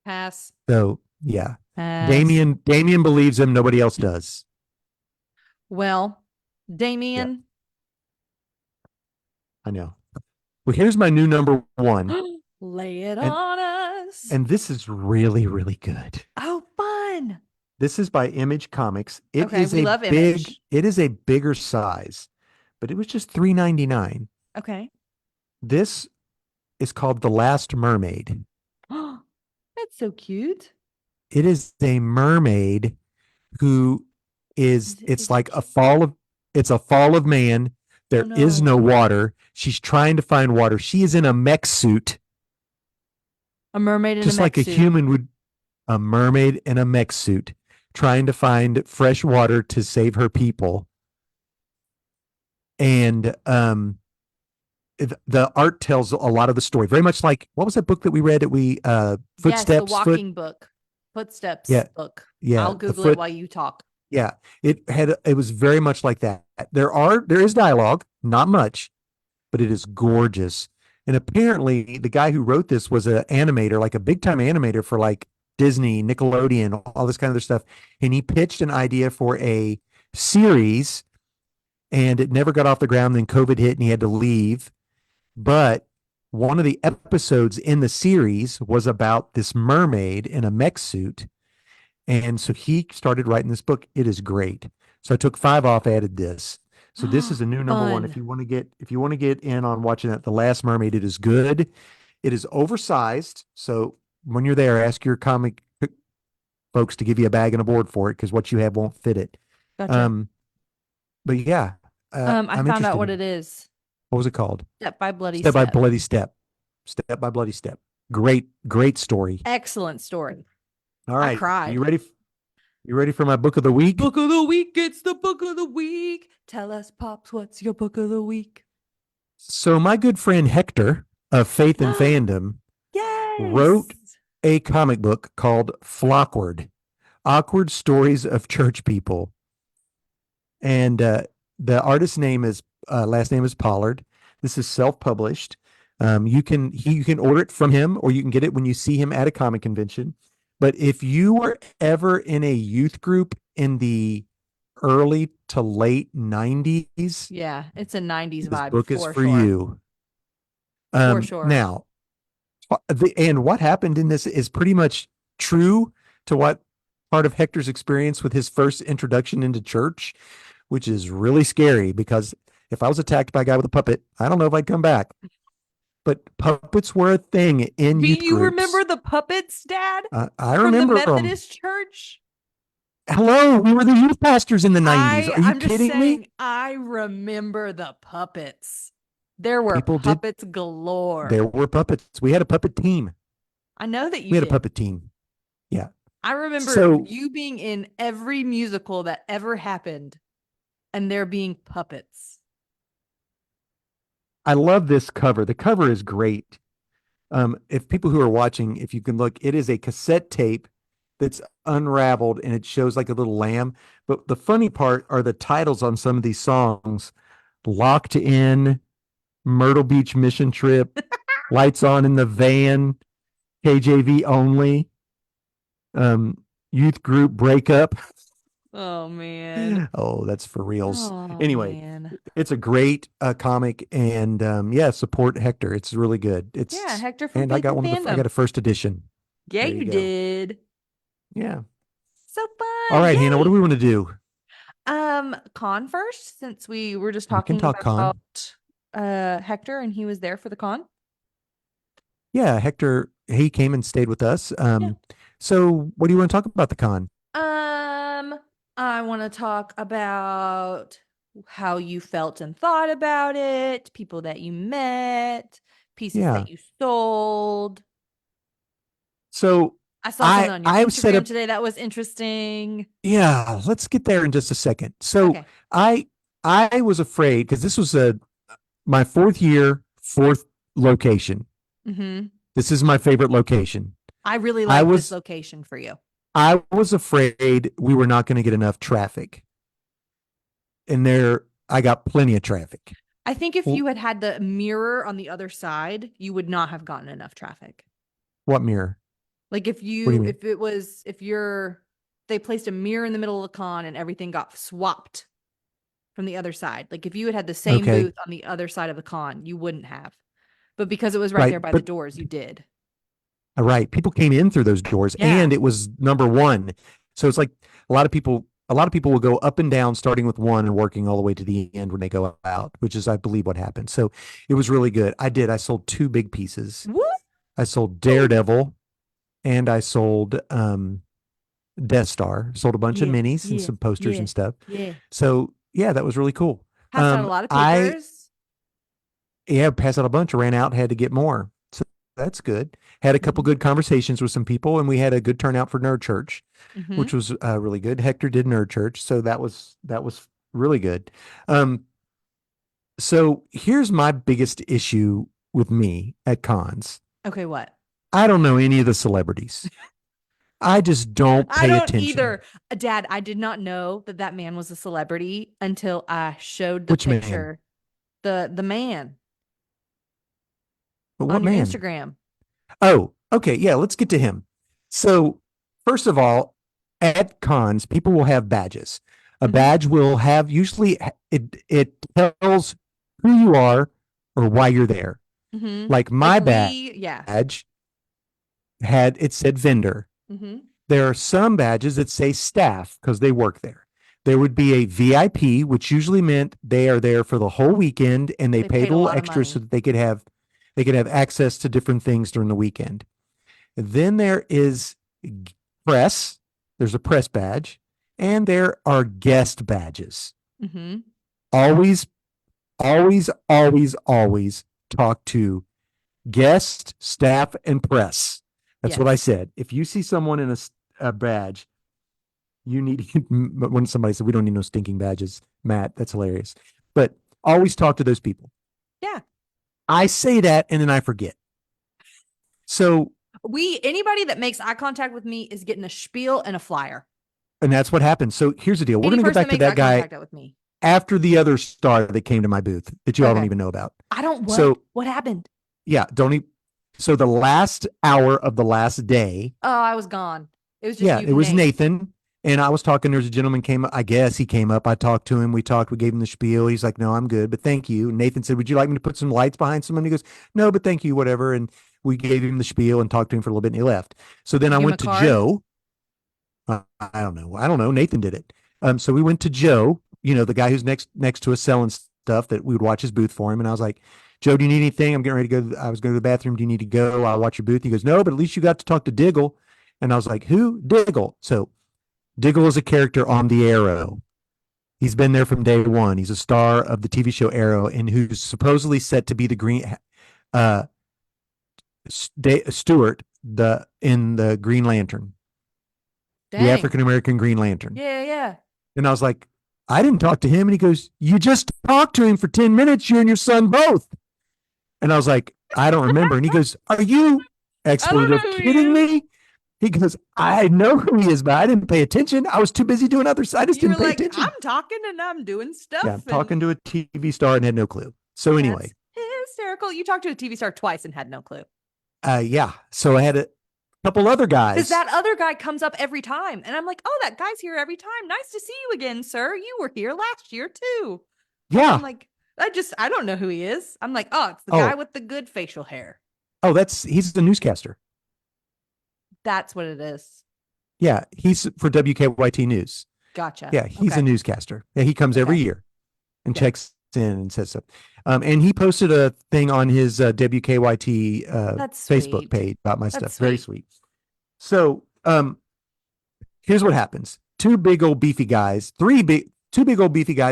Pass. So yeah, Pass. Damien believes him. Nobody else does. Well, Yeah, Damien. I know. Well, here's my new number 1, Lay it and on us. this is really really good. Oh, fun. This is by Image Comics. Okay, we love Image. It is a bigger size, but it was just $3.99. Okay. This is called The Last Mermaid. That's so cute. It is a mermaid who Is it's it like cute? it's a fall of man. Oh There is no. no water. She's trying to find water. She is in a mech suit, A mermaid in a just mech like a suit. human would, a mermaid in a mech suit, trying to find fresh water to save her people. And the art tells a lot of the story, very much like, what was that book that we read? Yes, the Footsteps, walking book. Footsteps yeah, book. yeah, I'll the Google it foot, while you talk. yeah. It was very much like that. There is dialogue, not much, but it is gorgeous. And apparently, the guy who wrote this was an animator, like a big time animator for like Disney, Nickelodeon, all this kind of other stuff. And he pitched an idea for a series, and it never got off the ground. Then COVID hit, and he had to leave. But one of the episodes in the series was about this mermaid in a mech suit. And so he started writing this book. It is great. So I took 5 off, added this. So this is a new number 1. Fun. If you want to get in on watching that, The Last Mermaid, it is good. It is oversized. So when you're there, ask your comic folks to give you a bag and a board for it because what you have won't fit it. Gotcha. Um, but yeah, I I'm found out interested what in it is. what was it called? Step by Bloody Step by Step. Bloody Step. Step by Bloody Step. Great story. Excellent story. All I right. cried. You ready for my book of the week? Book of the week. It's the book of the week. Tell us, Pops, what's your book of the week? So my good friend Hector of Faith and Fandom wrote Yes. a comic book called Flockward, Awkward Stories of Church People. And the artist's name is last name is Pollard. This is self-published. You can order it from him, or you can get it when you see him at a comic convention. But if you were ever in a youth group in the early to late 90s, Yeah, it's a 90s this vibe book is for for sure. you. For sure. Now, and what happened in this is pretty much true to what part of Hector's experience with his first introduction into church, which is really scary because if I was attacked by a guy with a puppet, I don't know if I'd come back. But puppets were a thing in youth You groups. remember the puppets, Dad? I From the remember Methodist church? Hello, we were the youth pastors in the 90s. Are you I'm just kidding saying, me? I remember the puppets. There were People did- puppets galore. There were puppets. We had a puppet team. I know that you We had did. a puppet team. Yeah. I remember So- you being in every musical that ever happened and there being puppets. I love this cover. The cover is great. If people who are watching, if you can look, it is a cassette tape that's unraveled and it shows like a little lamb. But the funny part are the titles on some of these songs: Locked In, Myrtle Beach Mission Trip, Lights On in the Van, KJV Only, Youth Group Breakup. Oh, man. Oh, that's for reals. Oh, Anyway, man. it's a great comic, and yeah, support Hector. It's really good. It's Yeah, Hector from and I Faith got and one of the I Fandom. got a first edition. Yeah, There you you go. did. Yeah. So fun. All right, Hannah, what do Yay. we want to do? Con first, since we were just We can talking talk con. about Hector and he was there for the con. Yeah, Hector, he came and stayed with us. So what do you want to talk about the con? I want to talk about how you felt and thought about it, people that you met, pieces Yeah. that you sold. So I saw something on your I've set Instagram up today that was interesting. yeah, let's get there in just a second. So Okay. I was afraid because this was my fourth year, fourth location. Mm-hmm. This is my favorite location. I really I like this was- location for you. I was afraid we were not going to get enough traffic. And I got plenty of traffic. I think if Well- you had the mirror on the other side, you would not have gotten enough traffic. What mirror? Like if What do you mean? they placed a mirror in the middle of the con and everything got swapped from the other side. Like if you had the same Okay. booth on the other side of the con, you wouldn't have. But because it was right Right, there by the but- doors, you did. All right. People came in through those doors Yeah. and it was number one. So it's like a lot of people will go up and down starting with one and working all the way to the end when they go out, which is, I believe, what happened. So it was really good. I sold two big pieces. What? I sold Daredevil and I sold Death Star. Sold a bunch of Yeah, minis and yeah, some posters yeah. and stuff. Yeah. So yeah, that was really cool. Passed out a lot of I- papers. Yeah, passed out a bunch, ran out, had to get more. So that's good. Had a couple Mhm. good conversations with some people, and we had a good turnout for Nerd Church, Mhm. which was really good. Hector did Nerd Church, so that was really good. So here's my biggest issue with me at cons. Okay, what? I don't know any of the celebrities. I just don't pay I don't attention. either. Dad, I did not know that man was a celebrity until I showed the Which man? picture. The man But what on your man? Instagram. Oh, okay. Yeah, let's get to him. So, first of all, at cons, people will have badges. A Mhm. badge will have usually it tells who you are or why you're there. Mhm. Like my Yeah. badge it said vendor. Mm-hmm. There are some badges that say staff because they work there. There would be a VIP, which usually meant they are there for the whole weekend and they They paid paid a a little lot of extra so money. that they could have They can have access to different things during the weekend. Then there is press. There's a press badge, and there are guest badges. Mm-hmm. Always, always, always, always talk to guest, staff, and press. That's what I Yes. said. If you see someone in a badge, you need, when somebody said, we don't need no stinking badges, Matt, that's hilarious. But always talk to those people. Yeah. I say that and then I forget. So, Anybody that makes eye contact with me is getting a spiel and a flyer. and that's what happened. So here's the deal. We're Any going to get person back to makes that eye guy contact with me. after the other star that came to my booth that you all don't Okay. even know about. I don't. What? So, What happened? yeah, don't even. So the last hour of the last day, Oh, I was gone. It was just yeah, you it was and Nate. Nathan. And I was talking, there's a gentleman came up, I guess he came up. I talked to him. We talked, we gave him the spiel. He's like, no, I'm good, but thank you. And Nathan said, would you like me to put some lights behind someone? He goes, no, but thank you, whatever. And we gave him the spiel and talked to him for a little bit and he left. So then I Give him went a to card? Joe. I don't know. I don't know. Nathan did it. So we went to Joe, the guy who's next to us selling stuff that we would watch his booth for him. And I was like, Joe, do you need anything? I'm getting ready to go. I was going to the bathroom. Do you need to go? I'll watch your booth. He goes, no, but at least you got to talk to Diggle. And I was like, who? Diggle. So Diggle is a character on the Arrow. He's been there from day one. He's a star of the TV show Arrow, and who's supposedly set to be the Stewart in the Green Lantern, Dang. the African American Green Lantern. Yeah. And I was like, I didn't talk to him. And he goes, you just talked to him for 10 minutes, you and your son both. And I was like, I don't remember. And he goes, are you expletive kidding me? He goes, I know who he is, but I didn't pay attention. I was too busy doing other stuff. I just You were didn't pay like, attention. I'm talking and I'm doing stuff. Yeah, I'm talking to a TV star and had no clue. So anyway. That's hysterical. You talked to a TV star twice and had no clue. Yeah. So I had a couple other guys. Because that other guy comes up every time. And I'm like, oh, that guy's here every time. Nice to see you again, sir. You were here last year too. Yeah. I'm like, I don't know who he is. I'm like, oh, it's the guy with the good facial hair. Oh, he's the newscaster. That's what it is. Yeah. He's for WKYT News. Gotcha. Yeah. He's a newscaster. Yeah. He comes every year and checks in and says stuff. And he posted a thing on his WKYT Facebook page about my stuff. Very sweet. So here's what happens. Two big old beefy guys,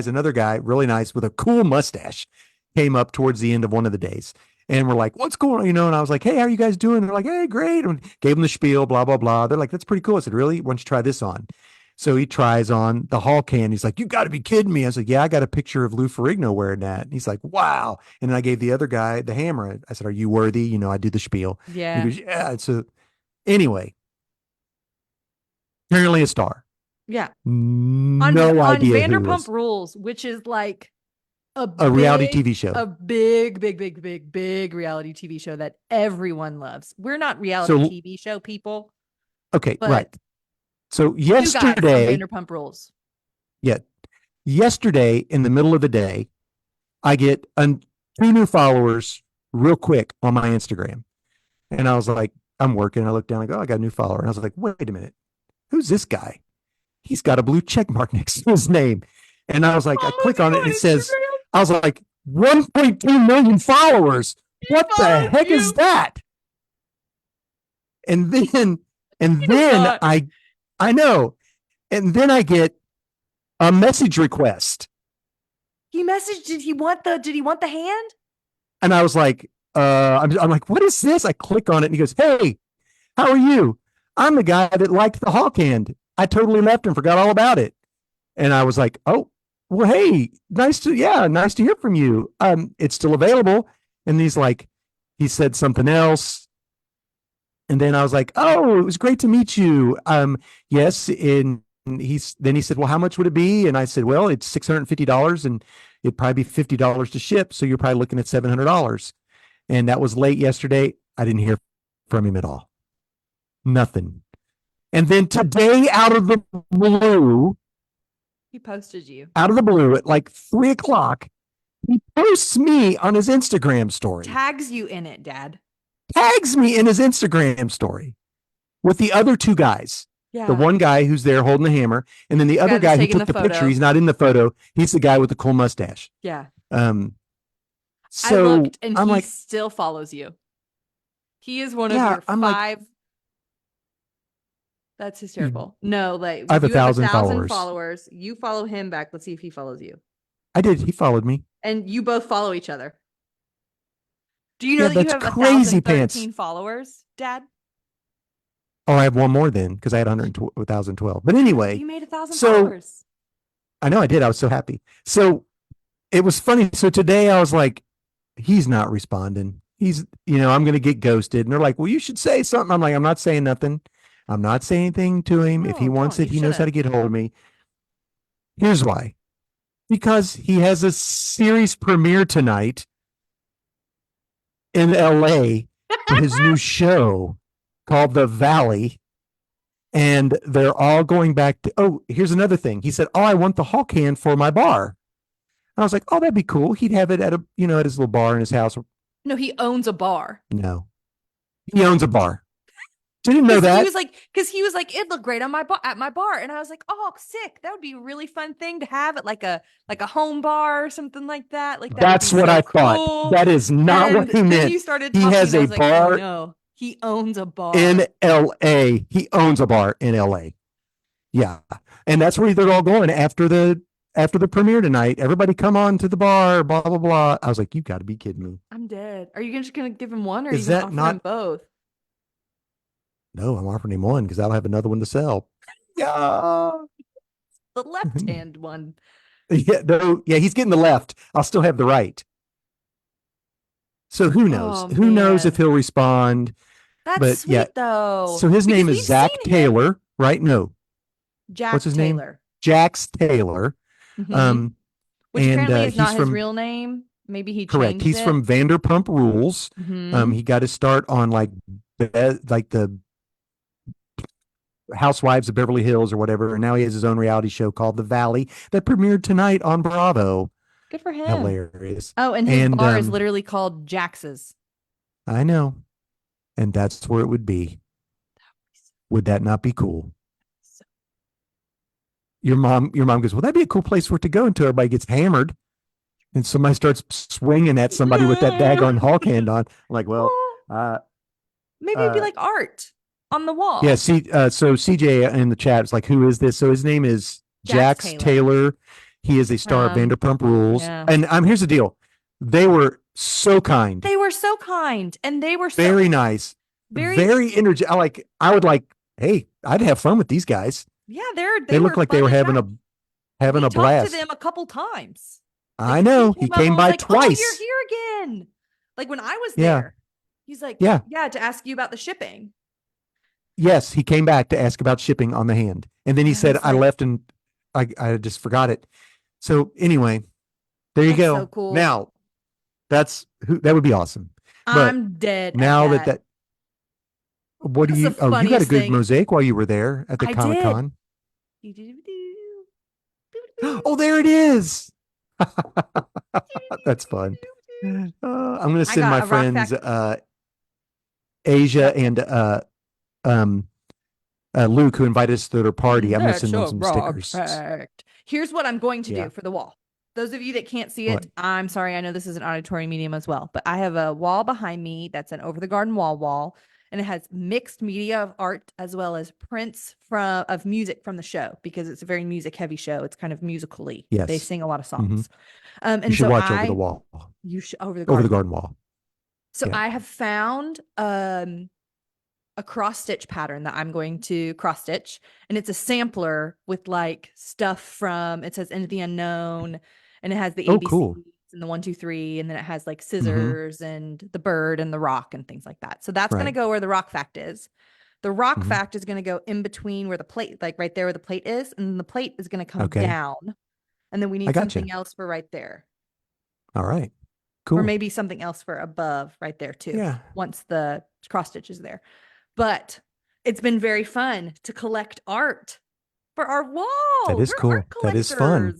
another guy, really nice with a cool mustache, came up towards the end of one of the days. And we're like, what's going on? And I was like, hey, how are you guys doing? They're like, hey, great. And gave them the spiel, blah, blah, blah. They're like, that's pretty cool. I said, really? Why don't you try this on? So he tries on the Hall can. He's like, you got to be kidding me. I was like, yeah, I got a picture of Lou Ferrigno wearing that. And he's like, wow. And then I gave the other guy the hammer. I said, are you worthy? I do the spiel. Yeah. He goes, yeah. So anyway, apparently a star. Yeah. No on idea. Vanderpump Rules, which is like a reality TV show. A big reality TV show that everyone loves. We're not reality TV show people. Okay, right. So yesterday, Vanderpump Rules. Yeah. Yesterday, in the middle of the day, I get 2 new followers real quick on my Instagram. And I was like, I'm working. I looked down, like, oh, I got a new follower. And I was like, wait a minute. Who's this guy? He's got a blue check mark next to his name. And I was like, I click on it and it says, I was like, 1.2 million followers. What the heck is that? And then I know. And then I get a message request. He messaged, did he want the hand? And I was like, I'm like, what is this? I click on it and he goes, hey, how are you? I'm the guy that liked the Hawk hand. I totally left and forgot all about it. And I was like, oh, well, hey, nice to hear from you. It's still available. And he said something else. And then I was like, oh, it was great to meet you. Yes. And he said, well, how much would it be? And I said, well, it's $650 and it'd probably be $50 to ship. So you're probably looking at $700. And that was late yesterday. I didn't hear from him at all. Nothing. And then today, out of the blue, he posted you out of the blue at like 3:00. He posts me on his Instagram story. Tags you in it, Dad. Tags me in his Instagram story with the other 2 guys. Yeah. The one guy who's there holding the hammer, and then the other guy who took the picture. He's not in the photo. He's the guy with the cool mustache. Yeah. I So looked and I'm he like, still follows you. He is one of yeah, your I'm like, 5. That's "You- hysterical. No, like I have you have 1,000 1,000 followers. followers. You follow him back. Let's see if he follows you. I did. He followed me. And you both follow each other. Do you know Yeah, that you that's have crazy pants. 1,013 followers, Dad? Oh, I have one more then because I had 1,012. But Yeah, anyway, you made 1,000 so followers. I know I did. I was so happy. So it was funny. So today I was like, he's not responding. I'm going to get ghosted. And they're like, well, you should say something. I'm like, I'm not saying nothing. I'm not saying anything to him. If he No, wants don't. it, You he knows how to shouldn't. get hold of me. Here's why. Because he has a series premiere tonight in LA for his new show called The Valley. And they're all going back to, oh, here's another thing. He said, oh, I want the Hawk hand for my bar. And I was like, oh, that'd be cool. He'd have it at his little bar in his house. No, he owns a bar. No, he owns a bar. Didn't know that. He was like, it'd look great on my bar at my bar. And I was like, oh, sick. That would be a really fun thing to have at like a home bar or something like that. Like that That's would be what so I thought. cool. That is not And what he then meant. you started He talking, has and I a was like, oh bar no, he owns a bar. in LA. He owns a bar in LA. Yeah. And that's where they're all going after the premiere tonight. Everybody come on to the bar, blah, blah, blah. I was like, you got to be kidding me. I'm dead. Are you just gonna give him one, or are you Is gonna that offer not? him both? No, I'm offering him one because I'll have another one to sell. Yeah. The left hand one. Yeah, no, yeah, he's getting the left. I'll still have the right. So who knows? Oh Who knows if man, he'll respond? that's But yeah, sweet though. so his Because name is we've Zach seen him, Taylor, right? No, what's Jack his name? Taylor. Jax Taylor. Hmm. Um, Which and apparently is he's not his from real name. Maybe he correct. changed He's it. from Vanderpump Rules. Hmm. He got his start on like the Housewives of Beverly Hills or whatever, and now he has his own reality show called The Valley that premiered tonight on Bravo. Good for him. Hilarious. Oh, and his And bar is literally called Jax's. I know, and that's where it would be. Would that not be cool? Your mom goes, well, that'd be a cool place for it to go until everybody gets hammered and somebody starts swinging at somebody with that daggone Hawk hand on. I'm like, well, Maybe it'd be like art on the wall. yeah. See, so CJ in the chat is like, who is this? So his name is Jax Taylor. He is a star of Vanderpump Rules. Yeah. And here's the deal. They were so kind. They were so kind, and they were very nice, very energetic. I would like, hey, I'd have fun with these guys. Yeah, they look like they were having a blast. Talked to them a couple times. I know. He came by twice. Oh, you're here again. Like when I was there, he's like, yeah, to ask you about the shipping. Yes, he came back to ask about shipping on the hand. And then he said, I left and I just forgot it. So anyway, there you go. So cool. Now, that would be awesome. I'm dead. Now that what do you, you got a good mosaic while you were there at the Comic-Con. Oh, there it is. That's fun. I'm going to send my friends Asia and Luke, who invited us to their party. I'm going to send them some stickers. Here's what I'm going to do for the wall. Those of you that can't see it, I'm sorry. I know this is an auditory medium as well, but I have a wall behind me that's an over the garden wall, and it has mixed media of art as well as prints of music from the show, because it's a very music heavy show. It's kind of musically. Yes. They sing a lot of songs. And you should watch Over the Wall. You should over the garden wall. So I have found a cross stitch pattern that I'm going to cross stitch, and it's a sampler with like stuff from, it says Into the Unknown, and it has the ABCs and the 1, 2, 3, and then it has like scissors and the bird and the rock and things like that. So that's going to go where the rock fact is. The rock fact is going to go in between where the plate, like right there where the plate is, and the plate is going to come down, and then we need something else for right there. All right, cool. Or maybe something else for above right there too. Yeah. Once the cross stitch is there. But it's been very fun to collect art for our wall. That is cool. That is fun.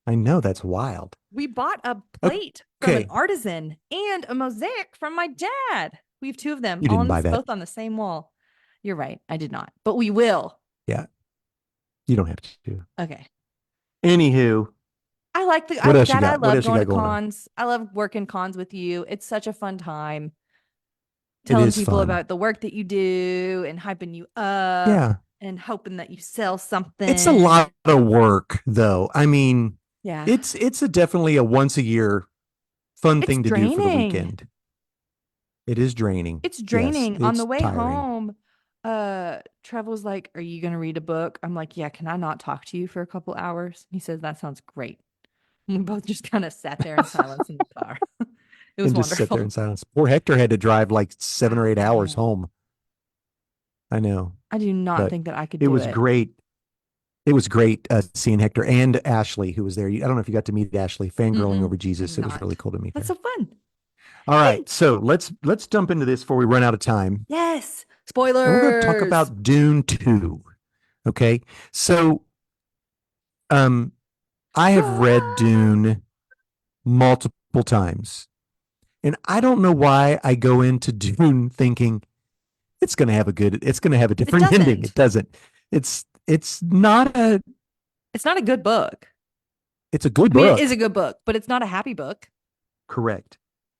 I know, that's wild. We bought a plate from an artisan and a mosaic from my dad. We have 2 of them. You didn't buy that. Both on the same wall. You're right. I did not. But we will. Yeah. You don't have to. Okay. Anywho. I What else you Dad, I got? What love else you going got to going on? cons. I love working cons with you. It's such a fun time It telling is people fun. about the work that you do and hyping you up Yeah. and hoping that you sell It's a something. lot of work though. I mean, Yeah. it's definitely a once a year fun It's thing to do for the draining. weekend. It is draining. It's Yes, draining. On the it's way tiring. home, Trevor's like, "Are you gonna read a book?" I'm like, "Yeah, can I not talk to you for a couple hours?" He says, "That sounds great." And we both just kind of sat there in silence in the car. It was And just sit there wonderful. in silence. Poor Hector had to drive like 7 or 8 hours God. home. I know, I do not but think that I could it do was it. great. It was great seeing Hector and Ashley, who was there. I don't know if you got to meet Ashley, fangirling Mm-mm, over I did Jesus. It was really not. cool to meet That's her. so fun. All Yay. right, so let's jump into this before we run out of time, Yes. and we're going to talk Spoilers. about Dune 2. Okay, so um, I have read Dune multiple times, and I don't know why I go into Dune thinking it's going to have a It different ending. It doesn't. doesn't. It's not a It's not a good book. it's a good I mean, it is a book. good book, but it's not a happy book. Correct.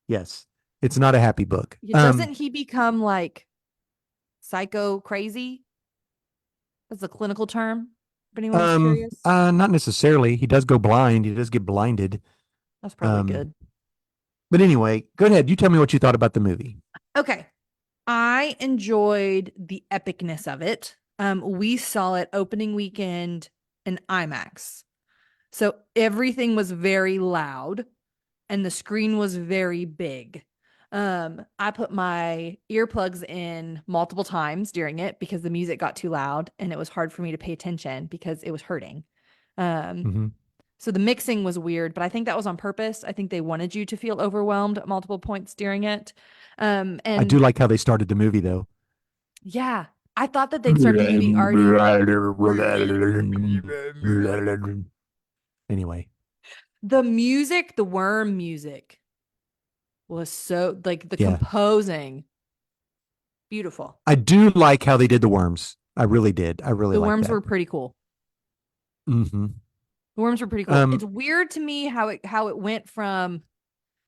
Yes. It's not a happy book. Doesn't he become like psycho crazy? That's a clinical term. If anyone's curious, Not necessarily. He does go blind. He does get blinded. that's probably Um, good. but anyway, go ahead. You tell me what you thought about the movie. Okay. I enjoyed the epicness of it. We saw it opening weekend in IMAX. So everything was very loud and the screen was very big. I put my earplugs in multiple times during it because the music got too loud and it was hard for me to pay attention because it was hurting. Um, Hmm. so the mixing was weird, but I think that was on purpose. I think they wanted you to feel overwhelmed at multiple points during it. I And do like how they started the movie, though. yeah, I thought that they'd start the movie already. Anyway, The music, the worm music was so like the yeah, composing beautiful. I do like how they did the worms. I really did. I really The like worms that. were pretty cool. Hmm. The worms were pretty cool. It's Um, weird to me how it went from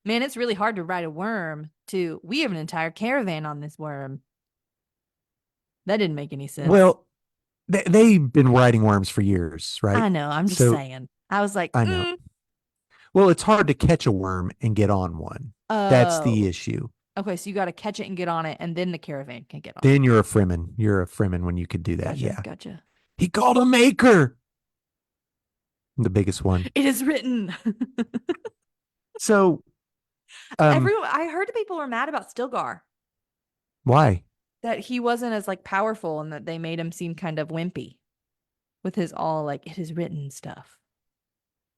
man, it's really hard to ride a worm to we have an entire caravan on this worm. That didn't make any sense. well, they've been riding worms for years, right? I know. I'm just So saying. I was like, I know. Well, it's hard to catch a worm and get on one. That's the oh, issue. okay. So you got to catch it and get on it, and then the caravan can get on it. Then you're a Fremen. You're a Fremen when you could do that. Gotcha. Yeah. Gotcha. He called a maker. The biggest one. It is written. So, um, Everyone, I heard that people were mad about Stilgar, why? that he wasn't as like powerful and that they made him seem kind of wimpy with his all like it is written stuff.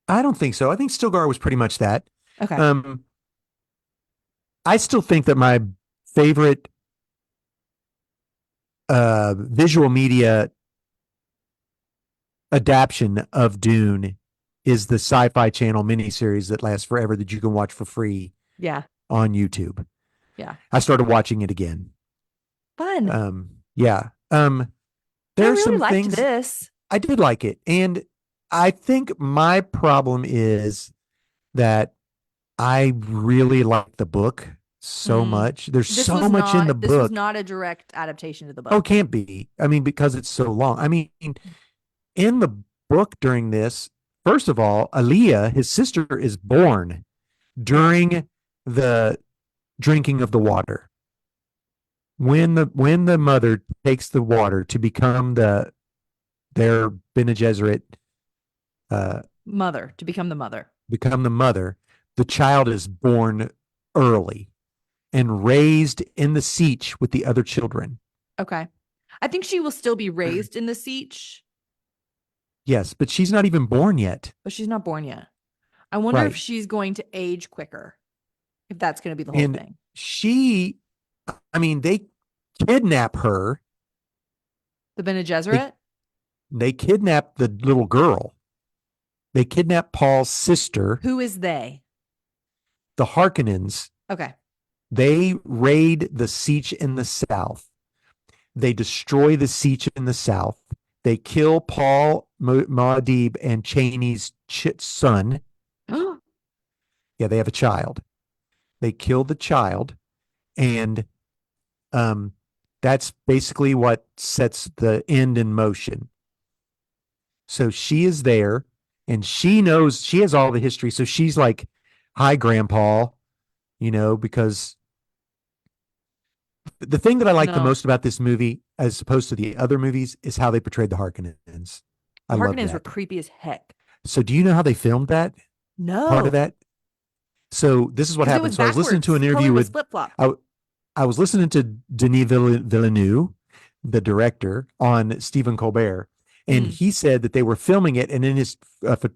I don't think so. I think Stilgar was pretty much that. Okay. Um, I still think that my favorite visual media adaptation of Dune is the Sci-Fi Channel miniseries that lasts forever that you can watch for free Yeah. on YouTube. Yeah. I started watching it again. Fun. Yeah. I There are really some liked things this. I did like it. And I think my problem is that I really like the book so Mm. much. There's so much in the This was book. not a direct adaptation to the Oh, it book. can't be. I mean, because it's so long. I mean, in the book during this, first of all, Aaliyah, his sister, is born Yeah. during the drinking of the water. When the mother takes the water to become their Bene Gesserit, Mother to become the mother. become the mother, the child is born early and raised in the siege with the other children. Okay. I think she will still be raised in the siege, Yes, but she's not even born yet. but she's not born yet. I wonder if Right. she's going to age quicker, if that's going to be the whole And thing. they kidnap her. The Bene They, Gesserit? they kidnap the little girl. They kidnap Paul's sister, Who is they? the Harkonnens. Okay. They raid the siege in the south. They destroy the siege in the south. They kill Paul Muad'Dib and Cheney's son. Yeah, they have a child. They kill the child, and um, that's basically what sets the end in motion. So she is there, and she knows she has all the history. So she's like, "Hi, Grandpa," because the thing that I like the No, most about this movie, as opposed to the other movies, is how they portrayed the Harkonnens. I the love Harkonnens were that. creepy as heck. So, do you know how they filmed that part of No, that? So, this is what because it was happened. So, I was listening to backwards. an Color interview was with, flip flopped. I was listening to Denis Villeneuve, the director, on Stephen Colbert, and Mm. he said that they were filming it, and then his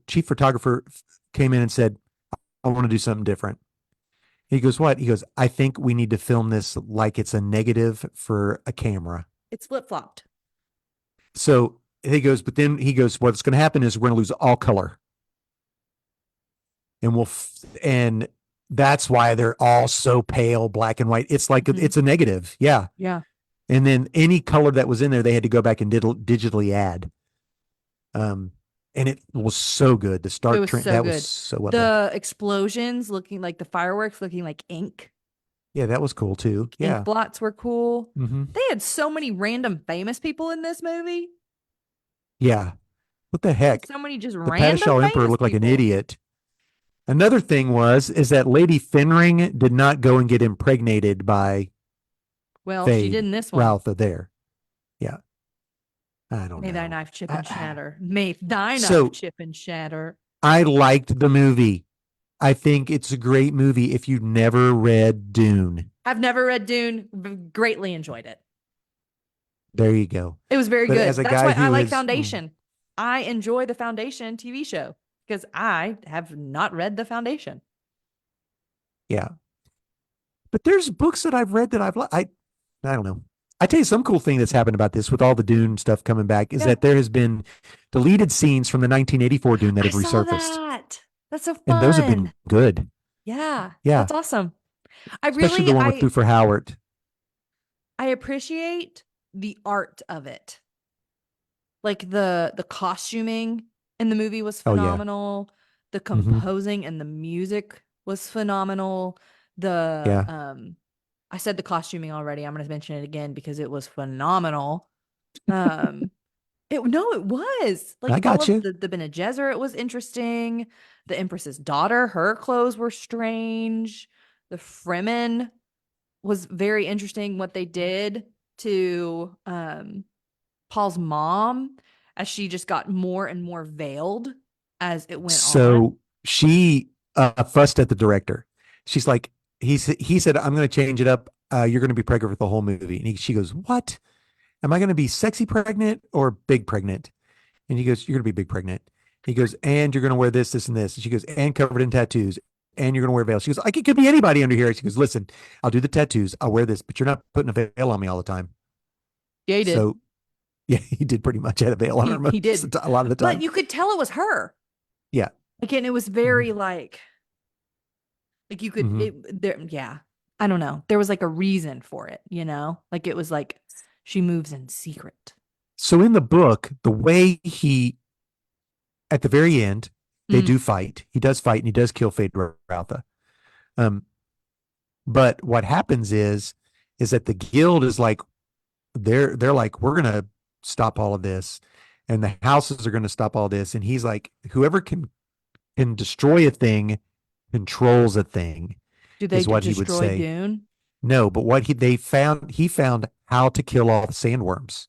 chief photographer came in and said, "I want to do something different." He goes, "What?" He goes, "I think we need to film this like it's a negative for a camera." It's flip flopped. So he goes, but then he goes, "What's going to happen is we're going to lose all color, and and that's why they're all so pale, black and white. It's like Mhm. it's a negative, yeah." Yeah. And then any color that was in there, they had to go back and digitally add. And it was so good. The It start was trend so that was good. so well done. The explosions looking like the fireworks looking like ink. Yeah, that was cool too. Ink Yeah. blots were cool. Hmm. They had so many random famous people in this movie. Yeah. What the They had heck? so many just The random Padishah Emperor famous looked like an people. idiot. Another thing is that Lady Finring did not go and get impregnated by Well, she did Fade in this one. Ralph there. Yeah, I don't May thy know. knife chip and shatter. May thy knife So chip and shatter. I liked the movie. I think it's a great movie if you've never read Dune. I've never read Dune, greatly enjoyed it. There you go. It was very But as good. a That's guy why I who like has, Foundation. I enjoy the Foundation TV show because I have not read the Foundation. yeah. But there's books that I've read that I don't know. I tell you some cool thing that's happened about this with all the Dune stuff coming back is Yeah. that there has been deleted scenes from the 1984 Dune that I have saw resurfaced, that. That's so and those have been fun. good. Yeah, Yeah, that's awesome. I especially really the one with Thufir Howard. I appreciate the art of it. Like the costuming in the movie was Oh yeah. phenomenal. The Hmm. composing and the music was phenomenal. The Yeah. I said the costuming already. I'm going to mention it again because it was phenomenal. Um it was. I Like all got of you. the Bene Gesserit was interesting. The Empress's daughter, her clothes were strange. The Fremen was very interesting what they did to Paul's mom as she just got more and more veiled as it went on. So she fussed at the director. She's like, he said, "I'm going to change it up. You're going to be pregnant for the whole movie." And she goes, "What? Am I going to be sexy pregnant or big pregnant?" And he goes, "You're going to be big pregnant." He goes, "And you're going to wear this, this, and this." And she goes, "And covered in tattoos. And you're going to wear a veil." She goes, "Like it could be anybody under here." She goes, "Listen, I'll do the tattoos. I'll wear this, but you're not putting a veil on me all the time." Yeah, he did. So yeah, he did pretty much have a veil on her He did. a lot of the But time. you could tell it was her. Yeah. Again, it was Hmm. very like you could Hmm. it there yeah. I don't know. There was like a reason for it, you know? Like it was like she moves in secret. So in the book, the way at the very end, they Mm, do fight. He does fight and he does kill Fade Routha. Um, but what happens is that the guild is like they're like, we're gonna stop all of this, and the houses are gonna stop all this. And he's like, whoever can destroy a thing controls a thing, do they is what he would destroy say. Dune? No, but what he found how to kill all the sandworms.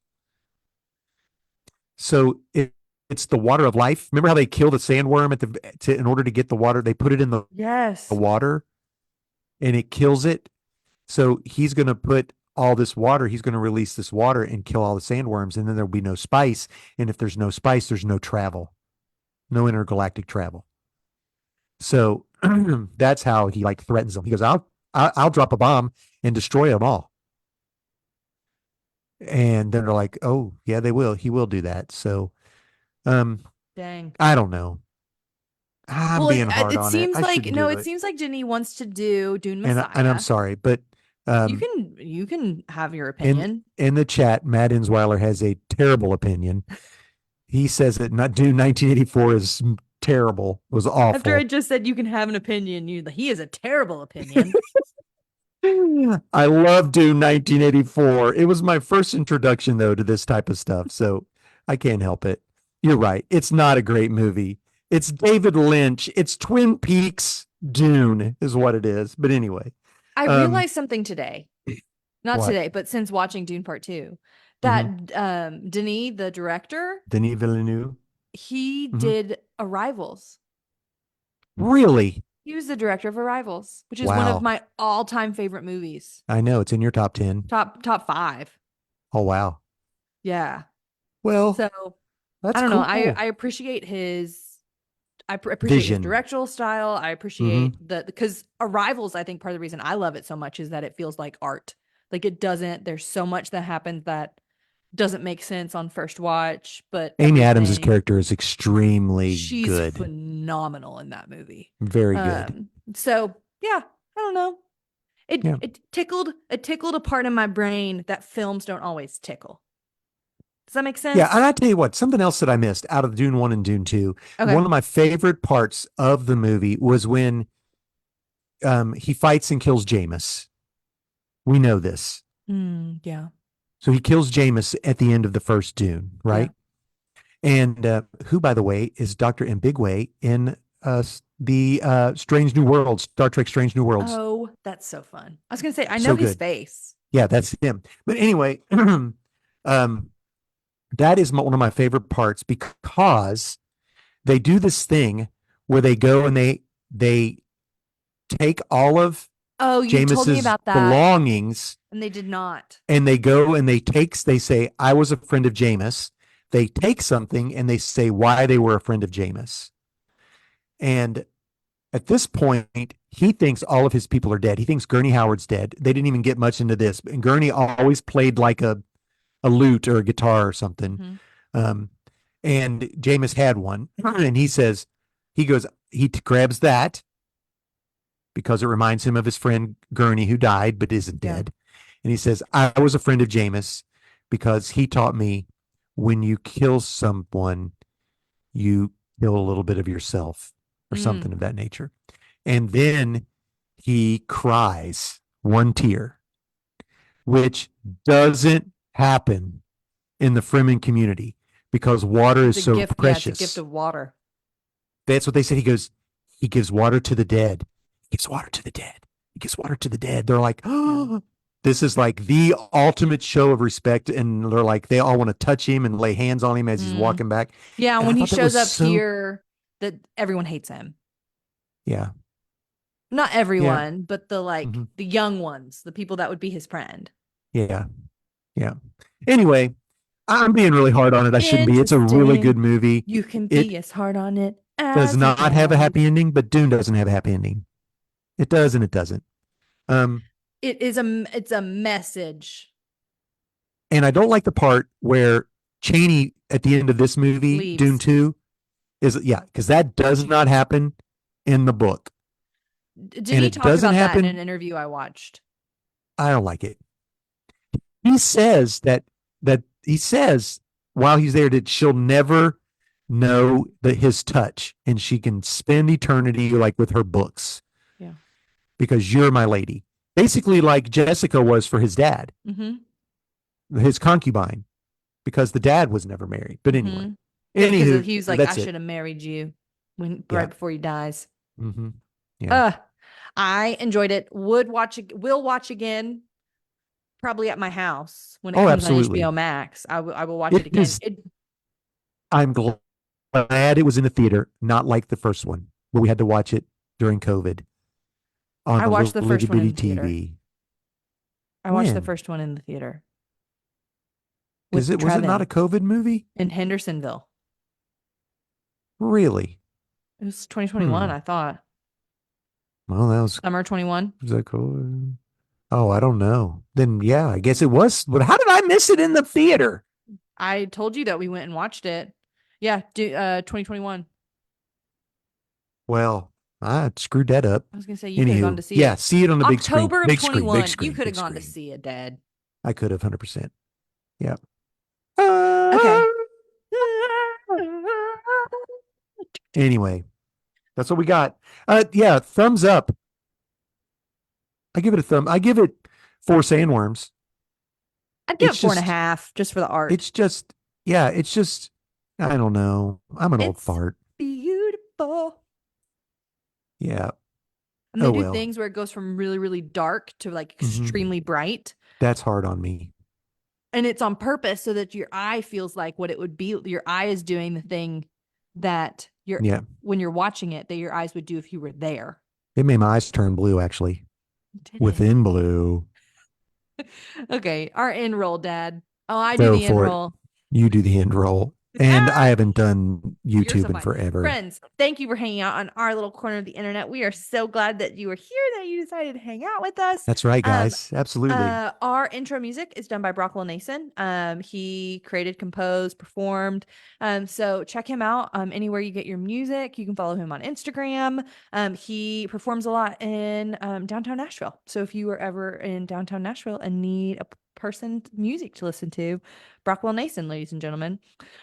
So it's the water of life. Remember how they kill the sandworm in order to get the water? They put it in the Yes. water and it kills it. So he's going to put all this water. He's going to release this water and kill all the sandworms, and then there'll be no spice. And if there's no spice, there's no travel, no intergalactic travel. So that's how he like threatens them. He goes, I'll drop a bomb and destroy them all." And then they're like, "Oh yeah, they will. He will do that." So um, Dang. I don't know. I'm Well, being hard it on it. seems I like shouldn't no, do it it. seems like Jenny wants to do Dune And I'm Messiah. sorry, but You um, can have your in opinion. in the chat, Matt Insweiler has a terrible opinion. He says that not Dune 1984 is terrible. It was After I awful. just said you can have an opinion, he is a terrible opinion. I love Dune 1984. It was my first introduction, though, to this type of stuff. So I can't help it. You're right. It's not a great movie. It's David Lynch. It's Twin Peaks Dune is what it is. But anyway, I um, realized something today. Not what? today, but since watching Dune Part 2, that Hmm. Denis, the director, Denis Villeneuve. he Hmm. did Arrivals. Really? He was the director of Arrivals, which is one of Wow. my all-time favorite movies. I know it's in your top 10. Top five. Oh, wow. Yeah. Well, So I that's don't know. I cool. I appreciate appreciate his Vision. directorial style. I Hmm. appreciate because Arrivals, I think part of the reason I love it so much is that it feels like art. Like it doesn't, there's so much that happens that doesn't make sense on first watch, but Amy Adams's everything, character is extremely she's good. phenomenal in that movie. Very good. So yeah, I don't know. Yeah. It tickled a part in my brain that films don't always tickle. Does that make Yeah, and sense? I tell you what, something else that I missed out of Dune 1 and Dune 2, Okay. one of my favorite parts of the movie was when he fights and kills Jameis. We know this. Yeah. So he kills Jameis at the end of the first Dune, Yeah. right? And who, by the way, is Dr. Mbigwe in the Strange New Worlds, Star Trek Strange New Worlds. Oh, that's so fun. I was gonna say I know So his good. face. Yeah, that's him. But anyway, that is one of my favorite parts because they do this thing where they go and they take all of Oh, you told me Jameis's about that, belongings and they did not. and they go and they say, I was a friend of Jameis. They take something and they say why they were a friend of Jameis. And at this point, he thinks all of his people are dead. He thinks Gurney Howard's dead. They didn't even get much into this. And Gurney always played like a lute or a guitar or something. Hmm. Um, and Jameis had one. And he says, he grabs that because it reminds him of his friend Gurney who died but isn't Yeah. dead. And he says, I was a friend of Jameis because he taught me when you kill someone, you kill a little bit of yourself or Mm. something of that nature. And then he cries one tear, which doesn't happen in the Fremen community because water It's is a so gift. Yeah, it's a gift precious. of water. That's what they said. He gives water to the dead. He gives water to the dead. He gives water to the dead. They're like, Yeah. oh, this is like the ultimate show of respect. And they're like, they all want to touch him and lay hands on him as he's Mm. walking back. Yeah, And I when he thought that shows was up so, here, that everyone hates him. yeah, Not yeah, everyone, but mhm, the young ones, the people that would be his friend. yeah, yeah. Anyway, I'm being really hard on it. I shouldn't be. It's a really good Interesting. movie. You can It be as hard on it does as you not have a want. happy ending, but Dune doesn't have a happy ending. It does and it doesn't. Um, It's a message. and I don't like the part where Cheney at the end of this movie, Dune Leaves. 2, is, yeah, because that does not happen in the book. And Denis it talked doesn't about that in happen. an interview I watched. I don't like it. He says that he says while he's there that she'll never know his touch and she can spend eternity like with her books Yeah. because you're my lady. Basically, like Jessica was for his dad, Mm-hmm. his concubine, because the dad was never married. But Mm-hmm. anyway, Yeah, because anywho, he was like, I that's it. should have married you Yeah. right before he dies. Mm-hmm. Yeah. Uh, I enjoyed it. Will watch again, probably at my house when it Oh, comes on HBO absolutely. Max. I will watch it It again. is. I'm glad it was in the theater, not like the first one where we had to watch it during COVID on I a watched little the itty first one in bitty the theater. TV. I watched the When? first one in the theater Is with it? Was it not a Trevin COVID movie? in Hendersonville. Really? It was 2021, Hmm. I thought. Well, Summer 21. was that COVID? Oh, I don't know. Then yeah, I guess it was. But how did I miss it in the theater? I told you that we went and watched it. Yeah, 2021. Well, I screwed that up. I was gonna say you could have gone Anywho, to see yeah, it. see it on the big screen. October of Big screen, big 21. You screen, could have big gone to screen. see it, Dad. I could have 100%. Yeah. Okay. Anyway, that's what we got. Yeah, thumbs up. I give it a thumb. I give it 4 sandworms. I'd give it It's four and a just, half just for the art. it's just, yeah, it's just, I don't know. I'm an old It's fart. beautiful. Yeah. And they Oh, do well. things where it goes from really, really dark to like Hmm. extremely bright. That's hard on me. And it's on purpose so that your eye feels like what it would be. Your eye is doing the thing that Yeah. when you're watching it, that your eyes would do if you were there. It made my eyes turn blue, actually. Did it? Within blue. Okay, our end roll, Dad. Oh, I do Go the end for it. roll. You do the end roll. And I haven't done You're so YouTube in fine. forever. Friends, thank you for hanging out on our little corner of the internet. We are so glad that you were here, that you decided to hang out with us. That's right, guys. Absolutely. Our intro music is done by Brockwell Nason. He created, composed, performed. So check him out anywhere you get your music. You can follow him on Instagram. He performs a lot in downtown Nashville. So if you were ever in downtown Nashville and need a person's music to listen to, Brockwell Nason, ladies and gentlemen.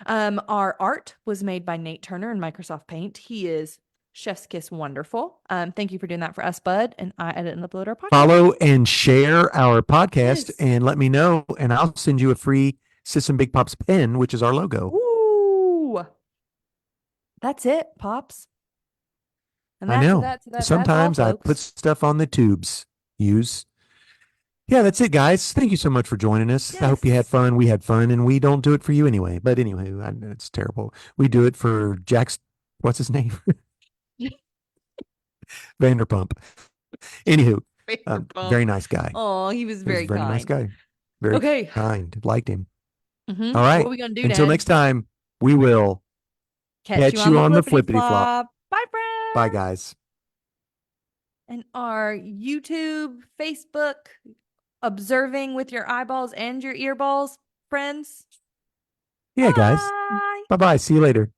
Our art was made by Nate Turner in Microsoft Paint. He is chef's kiss wonderful. Thank you for doing that for us, Bud. And I edit and upload our podcast. Follow and share our podcast Yes. and let me know, and I'll send you a free Sis and Big Pops pen, which is our logo. Ooh. That's it, Pops. And I that's know. that's all, Sometimes I put folks. stuff on the tubes. Use. Yeah, that's it, guys. Thank you so much for joining us. I hope you had Yes. fun. We had fun, and we don't do it for you anyway. But anyway, I know it's terrible. We do it for Jack's, what's his name? Vanderpump. Anywho, Vanderpump. very nice guy. Oh, he was He was a very very nice kind. guy. Very Okay. kind. Liked him. All What are right. we gonna do, Until Dad? next time, we will Catch you catch on you the on the flippity flippity flop. flop. Bye, Bye, friends. guys. And our YouTube, Facebook, observing with your eyeballs and your earballs, friends. Yeah, guys. Bye. Bye bye. See you later.